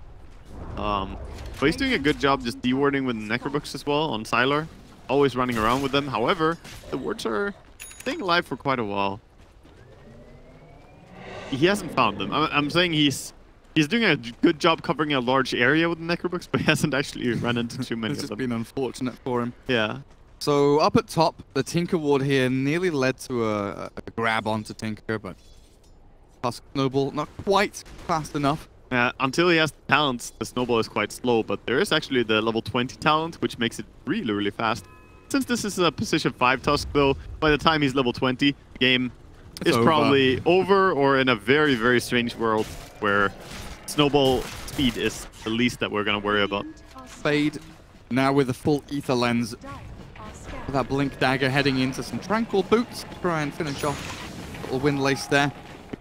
But he's doing a good job just dewarding with Necrobooks as well on Sylar. Always running around with them. However, the wards are staying alive for quite a while. He hasn't found them. I'm saying he's doing a good job covering a large area with the Necrobooks, but he hasn't actually run into too many of them. It's just been unfortunate for him. Yeah. So up at top, the Tinker ward here nearly led to a grab onto Tinker, but Tusk Snowball not quite fast enough. Until he has the talents, the Snowball is quite slow, but there is actually the level 20 talent, which makes it really, really fast. Since this is a position 5 Tusk, though, by the time he's level 20, the game is probably over, or in a very, very strange world where Snowball speed is the least that we're going to worry about. Fade now with the full Ether Lens. That Blink Dagger heading into some Tranquil Boots to try and finish off a little Windlace there.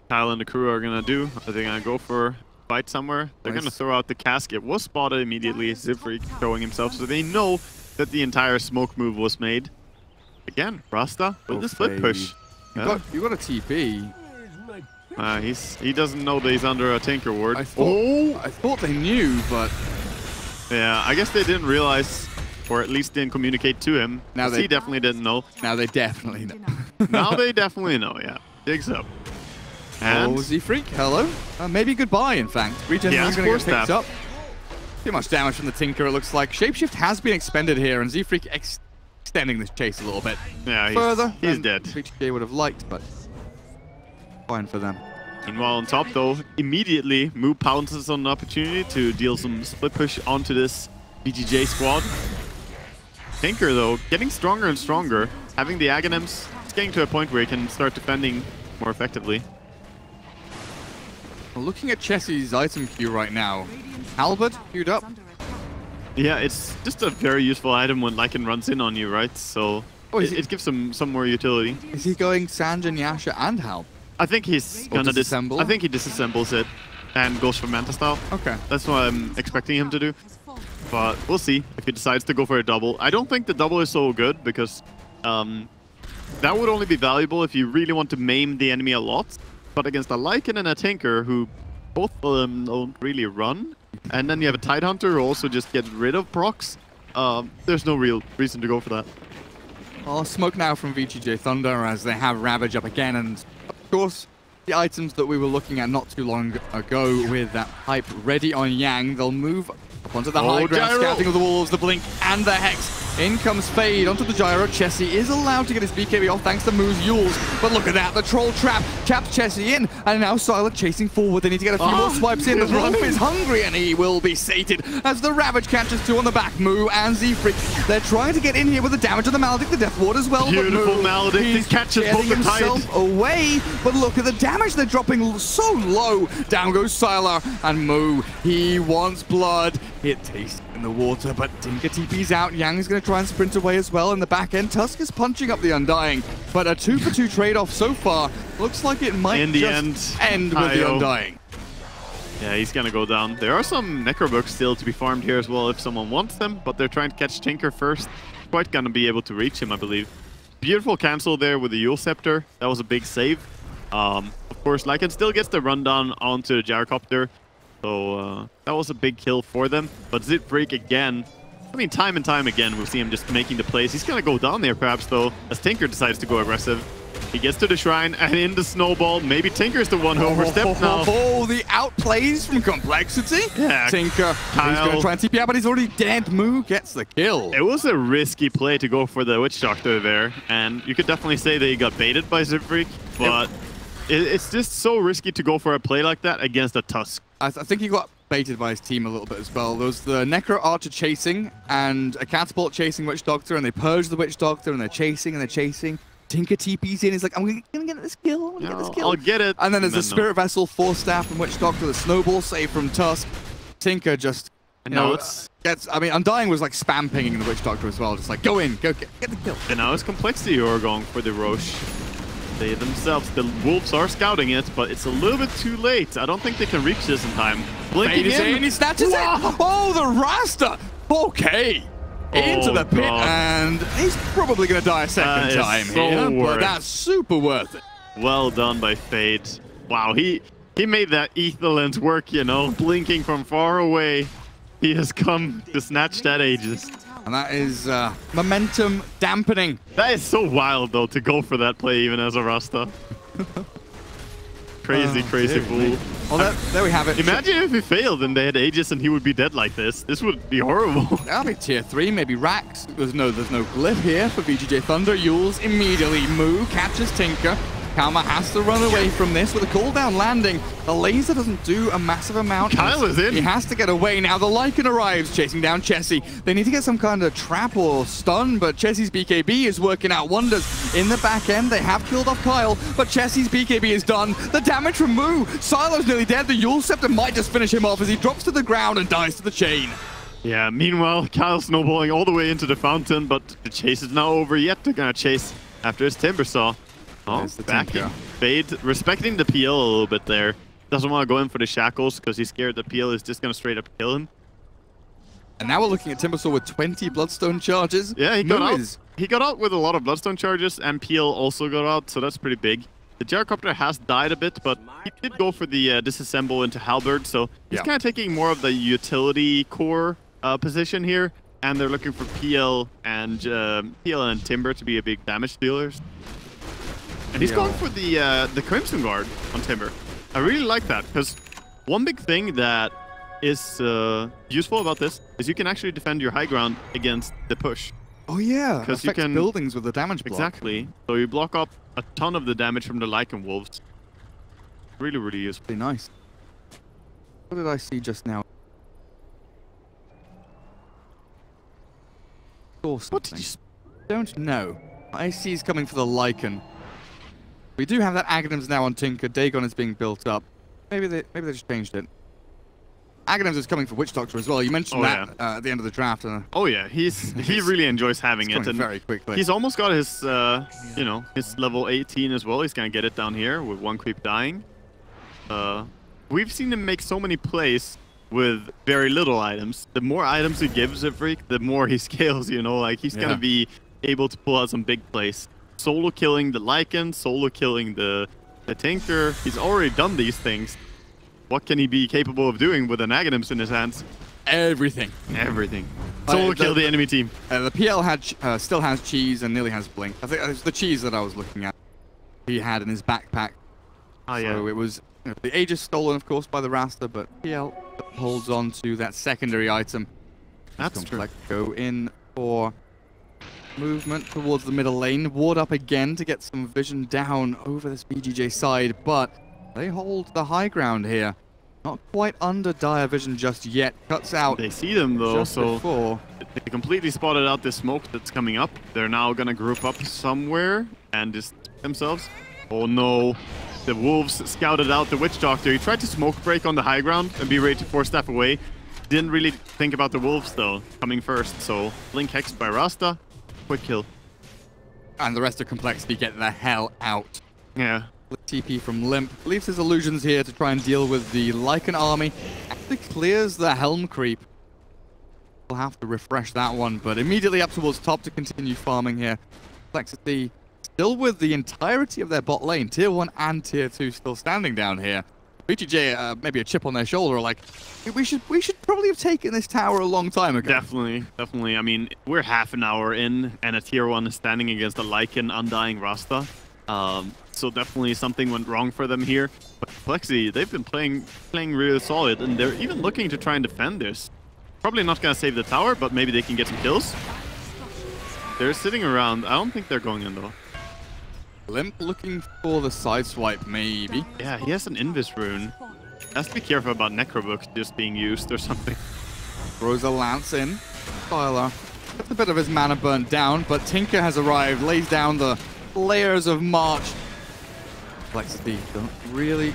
Kyle and the crew are going to do. Are they going to go for fight somewhere? They're going to throw out the cask. It was spotted immediately. Zifreak showing himself, so they know that the entire smoke move was made. Again, Rasta with the split push. You got a TP. He doesn't know that he's under a Tinker ward. I thought they knew, but yeah, I guess they didn't realize, or at least didn't communicate to him. Now he definitely didn't know. Now they definitely know. Now they definitely know. Yeah, digs up. And Zifreak, hello. Maybe goodbye. In fact, Regen is going to get picked up. Too much damage from the Tinker, it looks like. Shapeshift has been expended here, and Zifreak extending this chase a little bit further. He's dead. VGJ would have liked, but fine for them. Meanwhile, on top, though, immediately, Moo pounces on an opportunity to deal some split push onto this VGJ squad. Tinker, though, getting stronger and stronger. Having the Aghanims, it's getting to a point where he can start defending more effectively. Well, looking at Chessie's item queue right now, Halberd queued up. Yeah, it's just a very useful item when Lycan runs in on you, right? So it gives him some more utility. Is he going Sanjin, Yasha, and Halberd? I think he's gonna disassemble. I think he disassembles it and goes for Manta style. Okay. That's what I'm expecting him to do. But we'll see if he decides to go for a double. I don't think the double is so good because that would only be valuable if you really want to maim the enemy a lot. But against a Lycan and a Tinker, who both of them don't really run, and then you have a Tidehunter who also just gets rid of procs, there's no real reason to go for that. Well, smoke now from VGJ.Thunder as they have Ravage up again, and of course, the items that we were looking at not too long ago with that pipe ready on Yang, they'll move up onto the high ground, scouting of the walls, the Blink, and the Hex. In comes Fade onto the gyro. Chessie is allowed to get his BKB off thanks to Moo's Yules. But look at that, the Troll Trap taps Chessie in, and now Sylar chasing forward. They need to get a few more swipes in. The Wolf is hungry, and he will be sated as the Ravage catches 2 on the back. Moo and Zifreak. They're trying to get in here with the damage of the Maledict, the Death Ward as well. Beautiful Maledict. He catches both the himself away, but look at the damage. They're dropping so low. Down goes Sylar, and Moo, he wants blood. It tastes in the water, but Tinker TP's out. Yang is going to try and sprint away as well in the back end. Tusk is punching up the Undying, but a 2-for-2 trade-off so far. Looks like it might end with the Undying. Yeah, he's going to go down. There are some Necrobooks still to be farmed here as well if someone wants them, but they're trying to catch Tinker first. Quite going to be able to reach him, I believe. Beautiful cancel there with the Yule Scepter. That was a big save. Of course, Lycan still gets the rundown onto the Gyrocopter. So that was a big kill for them. But Zifreak again I mean, time and time again, we'll see him just making the plays. He's going to go down there, perhaps, though, as Tinker decides to go aggressive. He gets to the shrine, and in the snowball, maybe Tinker's the one who overstepped now. Oh, the outplays from Complexity. Yeah, Tinker, Kyle, he's going to try and TP out, but he's already dead. Moo gets the kill. It was a risky play to go for the Witch Doctor there, and you could definitely say that he got baited by Zifrik, but it's just so risky to go for a play like that against a Tusk. I think he got baited by his team a little bit as well. There was the Necro Archer chasing and a Catapult chasing Witch Doctor, and they purge the Witch Doctor, and they're chasing and they're chasing. Tinker TP's in. He's like, I'm gonna get this kill. I'm gonna get this kill. I'll get it. And then there's the Spirit Vessel, Force Staff from Witch Doctor, the Snowball save from Tusk. Tinker just, you know, gets. I mean, Undying was like spam pinging the Witch Doctor as well. Just like, go in, go get the kill. And now it's Complexity who are going for the Roche. They themselves, the Wolves are scouting it, but it's a little bit too late. I don't think they can reach this in time. Blinking in. He snatches it. Oh, the Rasta. Okay. Into the pit, and he's probably going to die a second time here, but that's super worth it. Well done by Fade. Wow, he made that ether lens work, you know, blinking from far away. He has come to snatch that Aegis. And that is momentum dampening. That is so wild, though, to go for that play even as a Rasta. Crazy fool. Well, there we have it. Imagine if he failed and they had Aegis and he would be dead like this. This would be horrible. That'll be tier 3, maybe Rax. There's no glyph here for VGJ.Thunder. Yules immediately catches Tinker. Kalma has to run away from this with a cooldown landing. The laser doesn't do a massive amount. Kyle is in. He has to get away now. The Lycan arrives, chasing down Chessie. They need to get some kind of trap or stun, but Chessie's BKB is working out wonders. In the back end, they have killed off Kyle, but Chessie's BKB is done. The damage from Moo. Silo's nearly dead. The Yule Scepter might just finish him off as he drops to the ground and dies to the chain. Yeah, meanwhile, Kyle snowballing all the way into the fountain, but the chase is now over yet. They're going to chase after his Timbersaw. Oh, backing. Fade, respecting the PL a little bit there. Doesn't want to go in for the shackles because he's scared the PL is just going to straight up kill him. And now we're looking at Timbersaw with 20 Bloodstone charges. Yeah, he got out. He got out with a lot of Bloodstone charges, and PL also got out, so that's pretty big. The Gyrocopter has died a bit, but he did go for the disassemble into Halberd, so he's kind of taking more of the utility core position here. And they're looking for PL and Timber to be a big damage dealers. And he's going for the Crimson Guard on Timber. I really like that, because one big thing that is useful about this is you can actually defend your high ground against the push. Oh yeah, because you can buildings with the damage block. Exactly. So you block up a ton of the damage from the Lycan Wolves. Really, really useful. Pretty nice. What did I see just now? What did you... Don't know. I see he's coming for the Lycan. We do have that Aghanims now on Tinker. Dagon is being built up. Maybe they just changed it. Aghanims is coming for Witch Doctor as well. You mentioned that at the end of the draft. Oh yeah, he really enjoys having it, and very quickly. He's almost got his his level 18 as well. He's gonna get it down here with one creep dying. We've seen him make so many plays with very little items. The more items he gives a freak, the more he scales. You know, like he's gonna be able to pull out some big plays. Solo killing the Lycan, solo killing the Tinker. He's already done these things. What can he be capable of doing with an Aghanims in his hands? Everything. Everything. Solo kill the enemy team. The PL still has cheese and nearly has blink. I think it's the cheese that I was looking at. He had in his backpack. Oh yeah. So it was the Aegis stolen, of course, by the Rasta, but PL holds on to that secondary item. That's true. Go in for movement towards the middle lane. Ward up again to get some vision down over this VGJ side, but they hold the high ground here. Not quite under dire vision just yet. Cuts out. They see them though, so before. They completely spotted out this smoke that's coming up. They're now gonna group up somewhere and just themselves. Oh no. The Wolves scouted out the Witch Doctor. He tried to smoke break on the high ground and be ready to force staff away. Didn't really think about the Wolves though, coming first. So Blink Hex by Rasta. Quick kill. And the rest of Complexity get the hell out. Yeah. TP from Limp. Leaves his illusions here to try and deal with the Lycan army. Actually clears the Helm creep. We'll have to refresh that one, but immediately up towards top to continue farming here. Complexity still with the entirety of their bot lane. Tier 1 and Tier 2 still standing down here. VGJ, maybe a chip on their shoulder, like, we should probably have taken this tower a long time ago. Definitely, definitely. I mean, we're half an hour in, and a tier 1 is standing against a Lycan Undying Rasta. So definitely something went wrong for them here. But Complexity, they've been playing really solid, and they're even looking to try and defend this. Probably not going to save the tower, but maybe they can get some kills. They're sitting around. I don't think they're going in, though. Limp looking for the side swipe, maybe. Yeah, he has an Invis rune. Has to be careful about Necrobooks just being used or something. Throws a lance in. Styler gets a bit of his mana burnt down, but Tinker has arrived, lays down the layers of March. Complexity don't really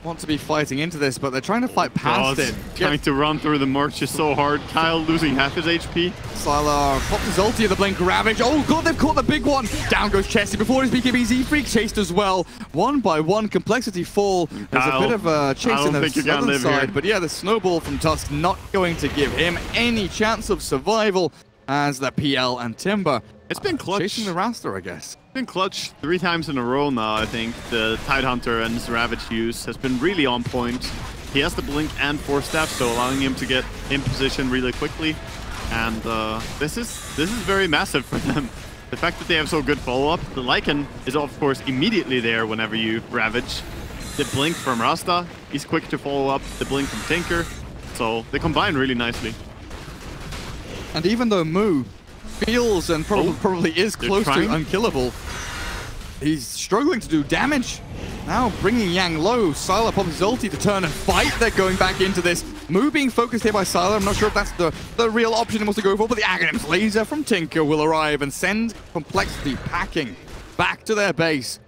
want to be fighting into this, but they're trying to fight past it. Trying to run through the March is so hard. coL losing half his HP. Sylar popped his ulti at the Blink Ravage. Oh god, they've caught the big one. Down goes Chessie before his BKB Z-Freak chased as well. One by one, Complexity fall. There's a bit of a chase in the southern side, but yeah, the snowball from Tusk not going to give him any chance of survival as the PL and Timber. It's been clutch. Chasing the Rasta, I guess. It's been clutch 3 times in a row now, I think. The Tidehunter and his Ravage use has been really on point. He has the Blink and Force Staff, so allowing him to get in position really quickly. And this is very massive for them. The fact that they have so good follow-up. The Lycan is, of course, immediately there whenever you Ravage. The Blink from Rasta, he's quick to follow up. The Blink from Tinker. So they combine really nicely. And even though Moo feels and probably is close to unkillable, he's struggling to do damage. Now bringing Yang low. Sylar pops his ulti to turn and fight. They're going back into this. Moo being focused here by Sylar. I'm not sure if that's the real option he wants to go for, but the Aghanim's laser from Tinker will arrive and send Complexity packing back to their base.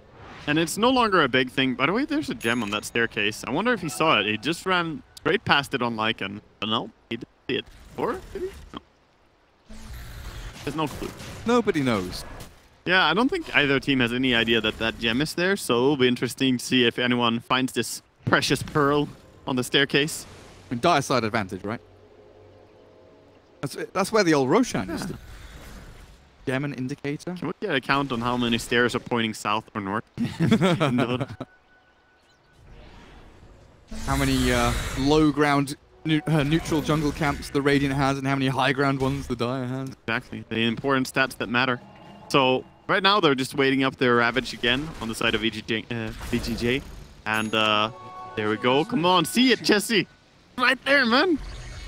And it's no longer a big thing. By the way, there's a gem on that staircase. I wonder if he saw it. He just ran straight past it on Lycan. But no, he didn't see it. Or did he? No. There's no clue. Nobody knows. Yeah, I don't think either team has any idea that that gem is there, so it'll be interesting to see if anyone finds this precious pearl on the staircase. I mean, dire side advantage, right? That's where the old Roshan is. Gem and indicator. Can we get a count on how many stairs are pointing south or north? How many low ground neutral jungle camps the Radiant has, and how many high ground ones the Dire has. Exactly, the important stats that matter. So right now they're just waiting up their Ravage again on the side of VGJ. And there we go. Come on, see it, Chessie. Right there, man.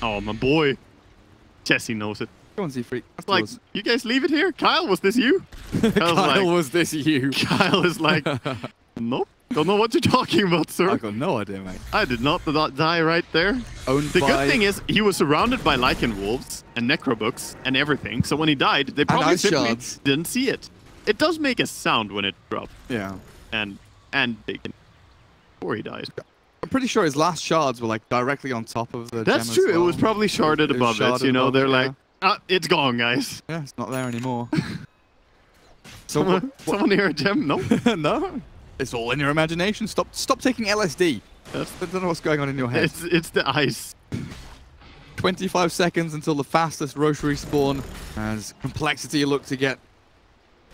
Oh, my boy. Chessie knows it. Go on, Z-Freak. It's like, you guys leave it here? coL, was this you? coL, was this you? coL is like, nope. Don't know what you're talking about, sir. I got no idea, mate. I did not die right there. The good thing is, he was surrounded by Lycan Wolves and Necrobooks and everything, so when he died, they probably simply didn't see it. It does make a sound when it dropped. Yeah. And they can... Before he died. I'm pretty sure his last shards were like directly on top of the That's gem true, as well. It was probably sharded above it, you know, they're like, it's gone, guys. Yeah, it's not there anymore. So someone hear a gem? No? No. It's all in your imagination. Stop taking LSD. I don't know what's going on in your head. It's the ice. 25 seconds until the fastest Roche respawn as Complexity look to get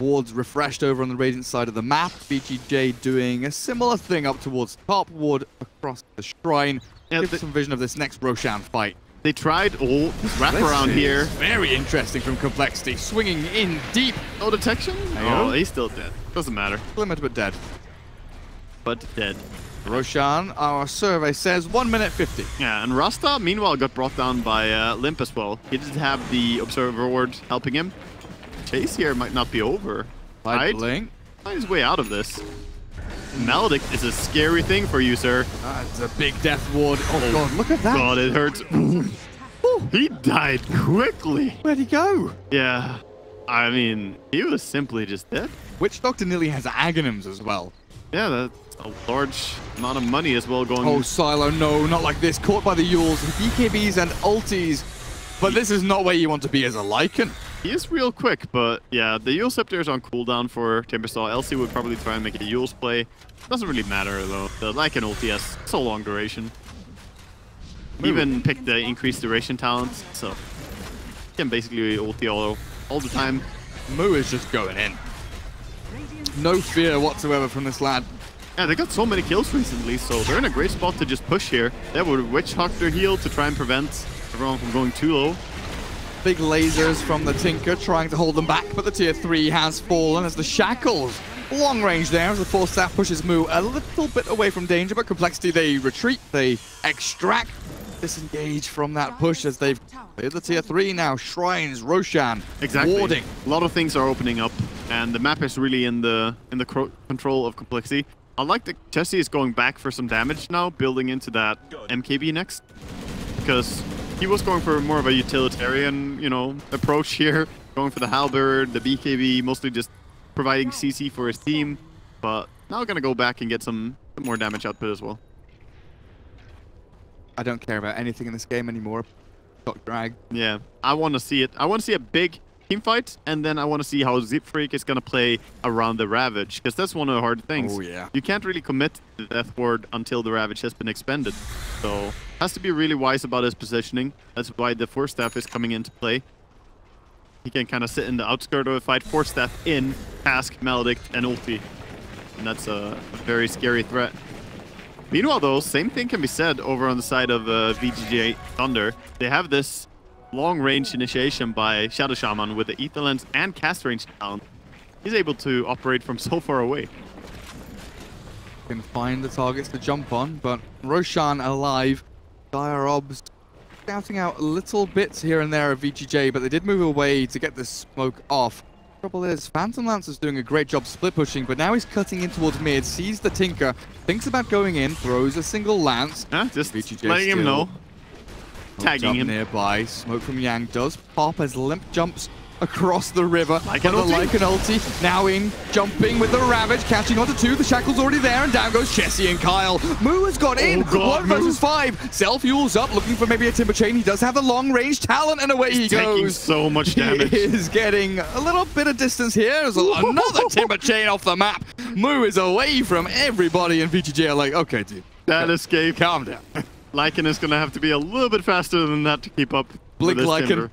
wards refreshed over on the Radiant side of the map. VGJ doing a similar thing up towards top ward across the shrine. Give some vision of this next Roshan fight. They tried this wraparound here. Very interesting from Complexity. Swinging in deep. No detection? Oh, he's still dead. Doesn't matter. Limited but dead. But dead. Roshan, our survey says 1 minute 50. Yeah, and Rasta, meanwhile, got brought down by Limp as well. He didn't have the Observer Ward helping him. Chase here might not be over. Right? Find his way out of this. Maledict is a scary thing for you, sir. It's a big death ward. Oh god, look at that. God, it hurts. He died quickly. Where'd he go? Yeah. I mean, he was simply just dead. Witch Doctor nearly has Aghanims as well. Yeah, that's a large amount of money as well going. Oh, Sylar, no, not like this. Caught by the Yules, BKBs and ultis. But this is not where you want to be as a Lycan. He is real quick, but yeah, the Yule Scepter is on cooldown for Timbersaw. Elsie would probably try and make a Yule's play. Doesn't really matter though. The Lycan ulti has so long duration. Even pick the increased duration talents, so you can basically ulti all the time. Moo is just going in. No fear whatsoever from this lad. Yeah, they got so many kills recently, so they're in a great spot to just push here. They would witch huck their heal to try and prevent everyone from going too low. Big lasers from the Tinker trying to hold them back, but the tier 3 has fallen as the Shackles. Long range there as the Force Staff pushes Moo a little bit away from danger, but Complexity, they retreat, they extract, disengage from that push as they've cleared the tier 3 now. Shrines, Roshan, exactly. warding. A lot of things are opening up, and the map is really in the control of Complexity. I like that Jesse is going back for some damage now, building into that MKB next, because he was going for more of a utilitarian, you know, approach here, going for the halberd, the BKB, mostly just providing CC for his team, but now gonna go back and get some more damage output as well. I don't care about anything in this game anymore. Got drag. Yeah, I want to see it. I want to see a big team fight, and then I want to see how Zipfreak is gonna play around the Ravage, because that's one of the hard things. Oh yeah. You can't really commit to the Death Ward until the Ravage has been expended, so has to be really wise about his positioning. That's why the Force Staff is coming into play. He can kind of sit in the outskirt of a fight, Force Staff in, Task, Maledict, and ulti. And that's a very scary threat. Meanwhile, though, same thing can be said over on the side of VGJ.Thunder. They have this long-range initiation by Shadow Shaman with the Ether Lens and cast range down. He's able to operate from so far away. Can find the targets to jump on, but Roshan alive. Dire Obs scouting out little bits here and there of VGJ, but they did move away to get the smoke off. Trouble is, Phantom Lancer's doing a great job split pushing, but now he's cutting in towards mid, sees the Tinker, thinks about going in, throws a single lance. Just VGJ letting him know. Tagging him. Nearby, smoke from Yang does pop as Limp jumps across the river. Like but an the ulti. Lycan ulti now in, jumping with the Ravage, catching onto 2. The Shackle's already there, and down goes Jesse and Kyle. Moo has got in. God, 1 versus 5. Self-fuels up, looking for maybe a Timber Chain. He does have the long-range talent, and away he Taking goes. so much damage. He is getting a little bit of distance here. There's another Timber Chain off the map. Moo is away from everybody, and VGJ are like, okay, dude. That escape. Calm down. Lycan is going to have to be a little bit faster than that to keep up Blink with this Lycan. Timber.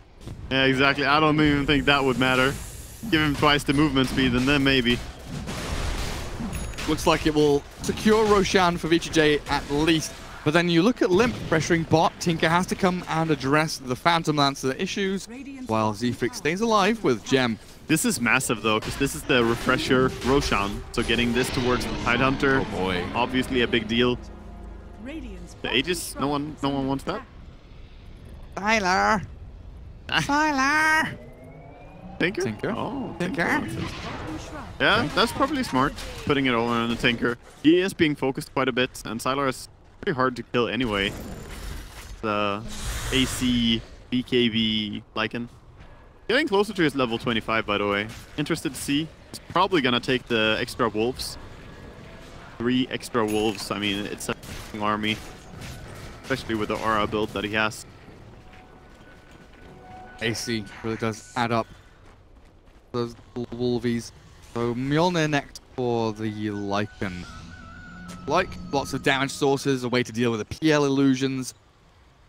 Yeah, exactly. I don't even think that would matter. Give him twice the movement speed, and then maybe. Looks like it will secure Roshan for VGJ at least. But then you look at Limp pressuring bot. Tinker has to come and address the Phantom Lancer issues, while Zephyr stays alive with Gem. This is massive, though, because this is the refresher Roshan. So getting this towards the Tidehunter, Oh boy. obviously a big deal. The Aegis, no one wants that. Tyler! Tyler! Tinker? Tinker? Oh, Tinker? Yeah, that's probably smart, putting it over on the Tinker. He is being focused quite a bit, and Sylar is pretty hard to kill anyway. The AC, BKB, Lycan. Getting closer to his level 25, by the way. Interested to see. He's probably gonna take the extra wolves. 3 extra wolves. I mean, it's a f***ing army. Especially with the aura build that he has. AC really does add up. Those Wolvies. So Mjolnir next for the Lycan. Like lots of damage sources, a way to deal with the PL illusions.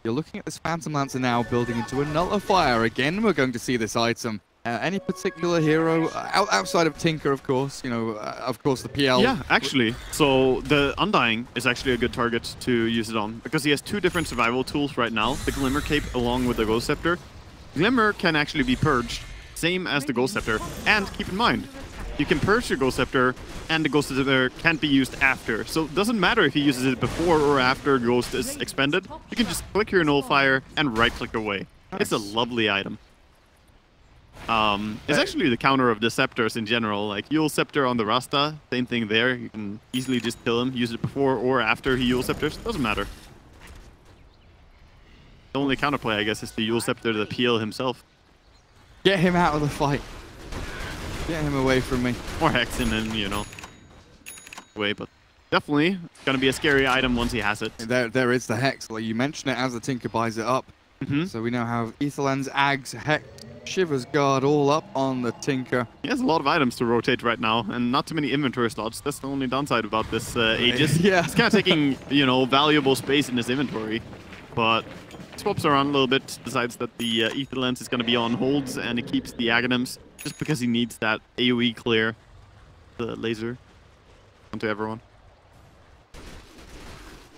You're looking at this Phantom Lancer now building into a Nullifier. Again, we're going to see this item. Any particular hero outside of Tinker, of course? You know, of course, the PL. Yeah, actually. So the Undying is actually a good target to use it on because he has 2 different survival tools right now: the Glimmer Cape along with the Ghost Scepter. Glimmer can actually be purged, same as the Ghost Scepter. And keep in mind, you can purge your Ghost Scepter, and the Ghost Scepter can't be used after. So it doesn't matter if he uses it before or after Ghost is expended. You can just click your Nullifier and right-click away. Nice. It's a lovely item. It's actually the counter of the Scepters in general. Like Yule Scepter on the Rasta, same thing there. You can easily just kill him, use it before or after he Yule Scepters. Doesn't matter. The only counterplay, I guess, is the Yule Scepter to the PL himself. Get him out of the fight. Get him away from me. Or hex him in, you know, way. But definitely gonna be a scary item once he has it. There is the Hex. Like you mentioned it as the Tinker buys it up. So we now have Etherlens, Ags, Hex, Shivers Guard all up on the Tinker. He has a lot of items to rotate right now, and not too many inventory slots. That's the only downside about this Aegis. Yeah. It's kind of taking, you know, valuable space in his inventory, but swaps around a little bit, decides that the Ether Lens is going to be on holds, and he keeps the Aghanims just because he needs that AoE clear, the laser, onto everyone.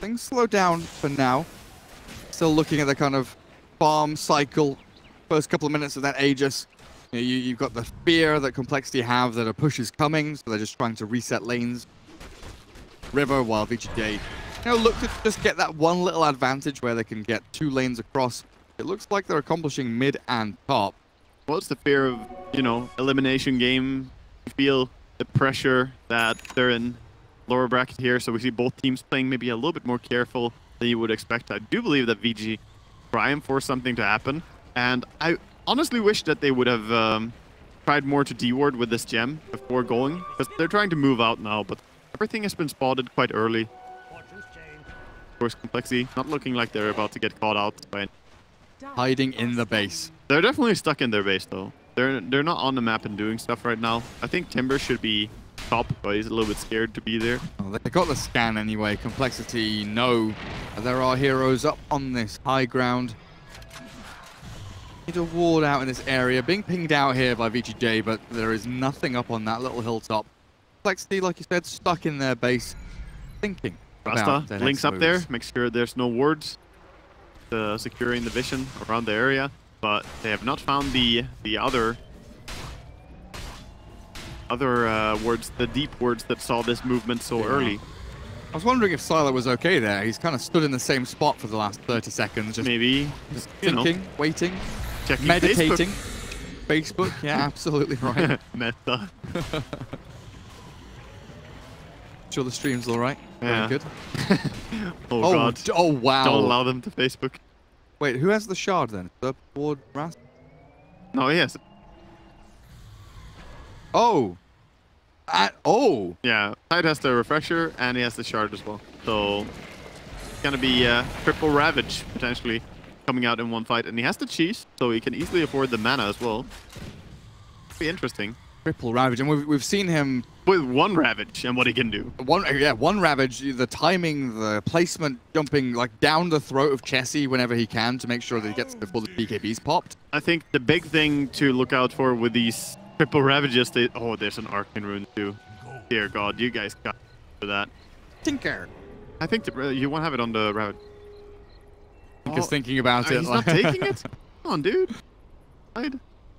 things slow down for now. Still looking at the kind of farm cycle. First couple of minutes of that Aegis. You've got the fear that Complexity have that a push is coming, so they're just trying to reset lanes. River, while VGJ, look to just get that one little advantage where they can get 2 lanes across. It looks like they're accomplishing mid and top. What's the fear of, elimination game? You feel the pressure that they're in lower bracket here, so we see both teams playing maybe a little bit more careful than you would expect. I do believe that VG try and force something to happen, and I honestly wish that they would have tried more to D-ward with this gem before going, because they're trying to move out now, but everything has been spotted quite early. Of course, Complexity not looking like they're about to get caught out by... Hiding in the base. They're definitely stuck in their base, though. They're not on the map and doing stuff right now. I think Timber should be top, but he's a little bit scared to be there. Oh, they got the scan anyway. Complexity know there are heroes up on this high ground. Need a ward out in this area. Being pinged out here by VGJ, but there is nothing up on that little hilltop. Complexity, like you said, stuck in their base, thinking about their links next up there, moves. make sure there's no wards securing the vision around the area, but they have not found the other wards, the deep wards that saw this movement so early. I was wondering if Sylar was okay there. He's kind of stood in the same spot for the last 30 seconds, just maybe just thinking, waiting, checking meditating. Facebook, yeah, absolutely right. Meta. Sure the stream's all right. Yeah. Very good. Oh god. Oh wow. Don't allow them to Facebook. Wait, who has the shard then? The board Rast? No, yes. Oh. Oh. Yeah, Tide has the refresher and he has the shard as well. So it's gonna be triple ravage potentially coming out in one fight, and he has the cheese, so he can easily afford the mana as well. Be interesting. Triple ravage, and we've seen him with one ravage and what he can do. One ravage, the timing, the placement, jumping like down the throat of Chessie whenever he can to make sure that he gets before the BKB's popped. I think the big thing to look out for with these triple ravages, there's an arcane rune too. Dear God, you guys got for that. Tinker. I think you want to have it on the ravage. Tinker's thinking about it. He's not taking it. Come on, dude.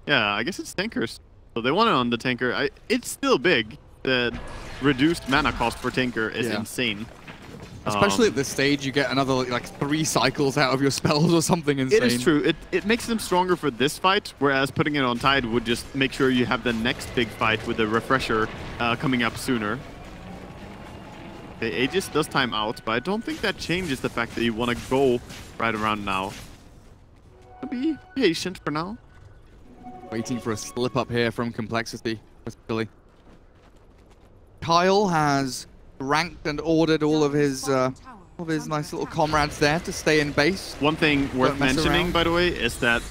Yeah, I guess it's tankers. So they want it on the tanker. It's still big. The reduced mana cost for tanker is insane. Especially at this stage, you get another like 3 cycles out of your spells or something insane. It is true. It makes them stronger for this fight, whereas putting it on Tide would just make sure you have the next big fight with the refresher coming up sooner. The Aegis does time out, but I don't think that changes the fact that you want to go right around now. So be patient for now. Waiting for a slip up here from Complexity, especially. coL has ranked and ordered all of his nice little comrades there to stay in base. One thing worth mentioning, by the way, is that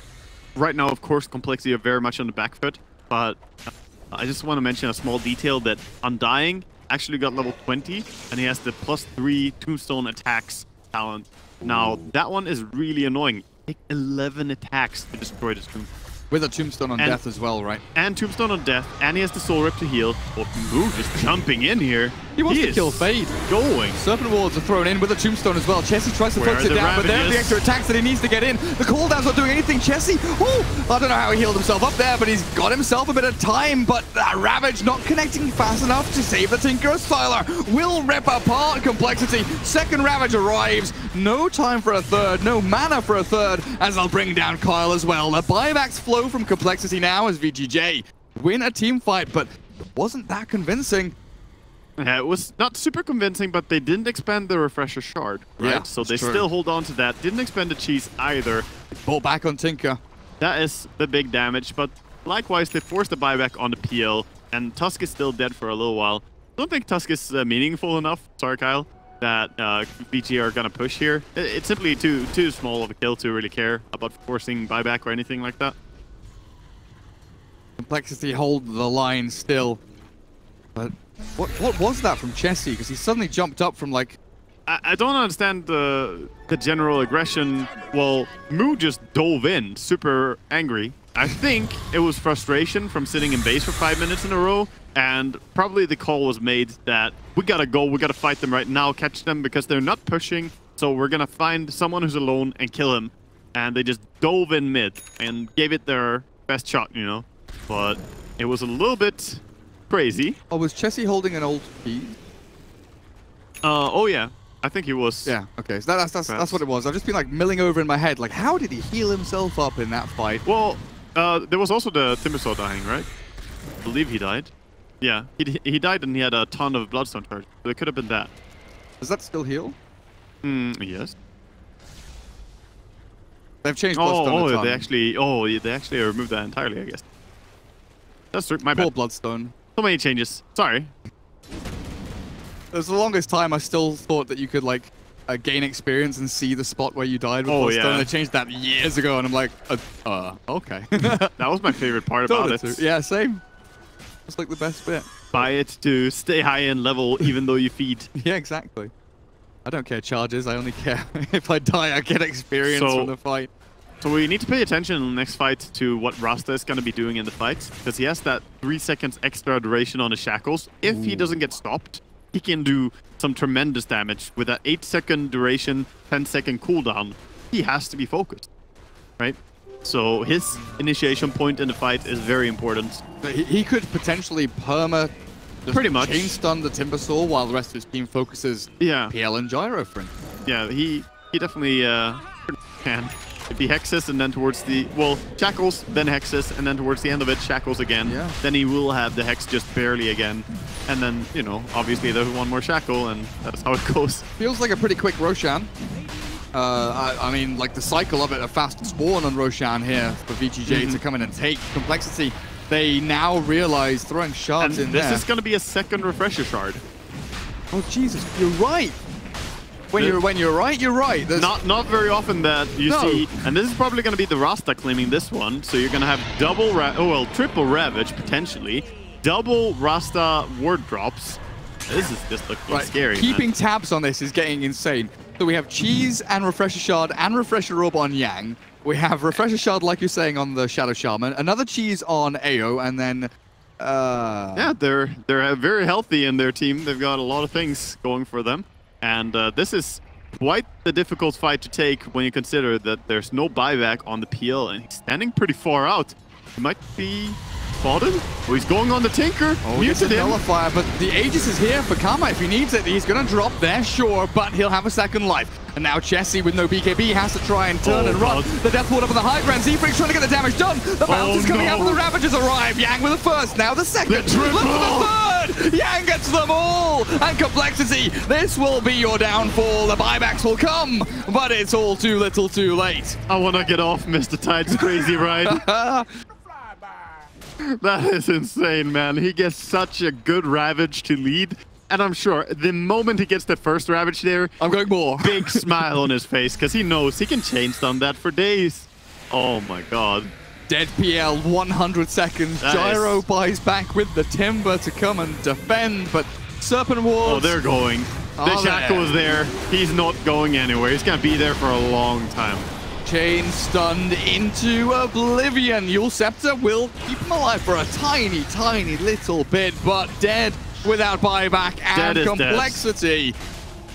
right now, of course, Complexity are very much on the back foot, but I just want to mention a small detail that Undying actually got level 20, and he has the +3 tombstone attacks talent. Now, that one is really annoying. Take 11 attacks to destroy this tombstone. With a tombstone on death as well, right? And tombstone on death, and he has the soul rip to heal. Oh, Move is jumping in here. He wants to kill Fade. Going. Serpent wards are thrown in with a tombstone as well. Chessie tries to focus it down, but there are the extra attacks that he needs to get in. The cooldown's not doing anything. Chessie, I don't know how he healed himself up there, but he's got himself a bit of time. But that Ravage not connecting fast enough to save the Tinker. Sylar will rip apart Complexity. Second Ravage arrives. No time for a third, no mana for a third, as they'll bring down coL as well. The buybacks flow from Complexity now as VGJ win a team fight, but it wasn't that convincing. Yeah, it was not super convincing, but they didn't expand the refresher shard, right? Yeah, so they still hold on to that. Didn't expand the cheese either. Pull back on Tinker. That is the big damage, but likewise, they forced the buyback on the PL, and Tusk is still dead for a little while. Don't think Tusk is meaningful enough, sorry Kyle, that VG are gonna push here. It's simply too small of a kill to really care about forcing buyback or anything like that. Complexity hold the line still. But what was that from Chessie? Because he suddenly jumped up from like... I don't understand the general aggression. Well, Moo just dove in, super angry, I think it was frustration from sitting in base for 5 minutes in a row, and probably the call was made that we gotta go, we gotta fight them right now, catch them because they're not pushing, so we're gonna find someone who's alone and kill him. And they just dove in mid and gave it their best shot, you know. But it was a little bit crazy. Oh, was Chessie holding an old key? Oh yeah, I think he was. Yeah, okay, so that's what it was. I've just been like milling over in my head, like how did he heal himself up in that fight? Well, there was also the Timbersaw dying, right? I believe he died. Yeah, he died and he had a ton of Bloodstone charge. So it could have been that. Does that still heal? Yes. They've changed Bloodstone a ton. They actually removed that entirely, I guess. That's my Poor bad. Bloodstone. So many changes. Sorry. There's the longest time I still thought that you could like gain experience and see the spot where you died with Bloodstone. Yeah. They changed that years ago, and I'm like, okay. That was my favorite part about it. Yeah, same. It's like the best bit. Buy it to stay high in level, even though you feed. Yeah, exactly. I don't care charges. I only care if I die, I get experience from the fight. So we need to pay attention in the next fight to what Rasta is going to be doing in the fights, because he has that 3 seconds extra duration on his shackles. If he doesn't get stopped, he can do some tremendous damage with that 8-second duration, 10-second cooldown. He has to be focused, right? So his initiation point in the fight is very important. He could potentially perma pretty much chain stun the Timbersaw while the rest of his team focuses PL and Gyro, for instance. Yeah, he definitely can. It'd be Hexes and then towards the... Well, Shackles, then Hexes, and then towards the end of it, Shackles again. Yeah. Then he will have the Hex just barely again. And then, you know, obviously there's one more Shackle, and that's how it goes. Feels like a pretty quick Roshan. I mean, like the cycle of it, a fast spawn on Roshan here for VGJ to come in and take Complexity. They now realize throwing shards in there. This is going to be a second refresher shard. Oh, Jesus, you're right. When you're right, you're right. There's not very often that you see, and this is probably going to be the Rasta claiming this one. So you're going to have triple Ravage potentially, double Rasta ward drops. This is just looking scary. Keeping tabs on this is getting insane. So we have Cheese and Refresher Shard and Refresher Orb on Yang. We have Refresher Shard, like you're saying, on the Shadow Shaman. Another Cheese on AO, and then... yeah, they're very healthy in their team. They've got a lot of things going for them. And this is quite the difficult fight to take when you consider that there's no buyback on the PL, and he's standing pretty far out. He might be spotted. Oh, he's going on the Tinker. Oh, he gets a nullifier, but the Aegis is here for Karma if he needs it. He's going to drop there, sure, but he'll have a second life. And now Chessie with no BKB has to try and turn and run. The Death Ward up on the high ground. Z-Freak's trying to get the damage done. The bounce is coming out, but the Ravagers arrive. Yang with the first, now the second. Look for the third. Yang gets them all. And Complexity, this will be your downfall. The buybacks will come, but it's all too little too late. I want to get off Mr. Tide's crazy ride. That is insane, man. He gets such a good Ravage to lead. And I'm sure the moment he gets the first Ravage there, I'm going more. Big smile on his face, because he knows he can chain stun that for days. Oh my god. Dead PL, 100 seconds. Gyro buys back with the Timber to come and defend, but Serpent Wards... Oh, they're going. The Shackle is there. He's not going anywhere. He's going to be there for a long time. Chain stunned into oblivion. Yule Scepter will keep him alive for a tiny, tiny little bit, but dead without buyback and Complexity.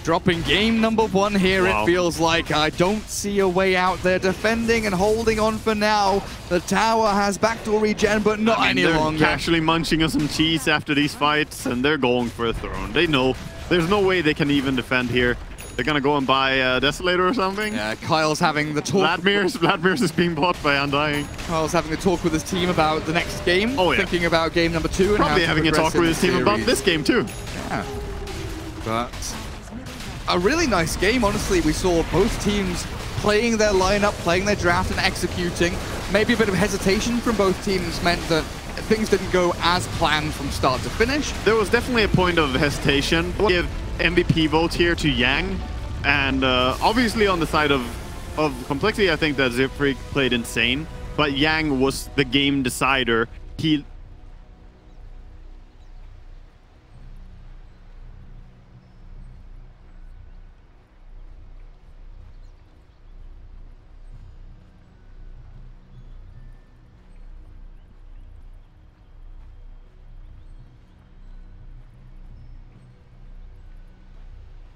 Dropping game number 1 here, it feels like. I don't see a way out there. Defending and holding on for now. The tower has backdoor regen, but not any longer. They're casually munching on some cheese after these fights, and they're going for a throne. They know there's no way they can even defend here. They're gonna go and buy a Desolator or something. Yeah, Kyle's having the talk. Vladmir's is being bought by Undying. Kyle's having a talk with his team about the next game. Oh, yeah. Thinking about game number 2. And probably having a talk with his team about this game too. Yeah. But a really nice game, honestly. We saw both teams playing their lineup, playing their draft and executing. Maybe a bit of hesitation from both teams meant that things didn't go as planned from start to finish. There was definitely a point of hesitation. Give MVP vote here to Yang, and obviously on the side of Complexity, I think that Z-Freak played insane, but Yang was the game decider. He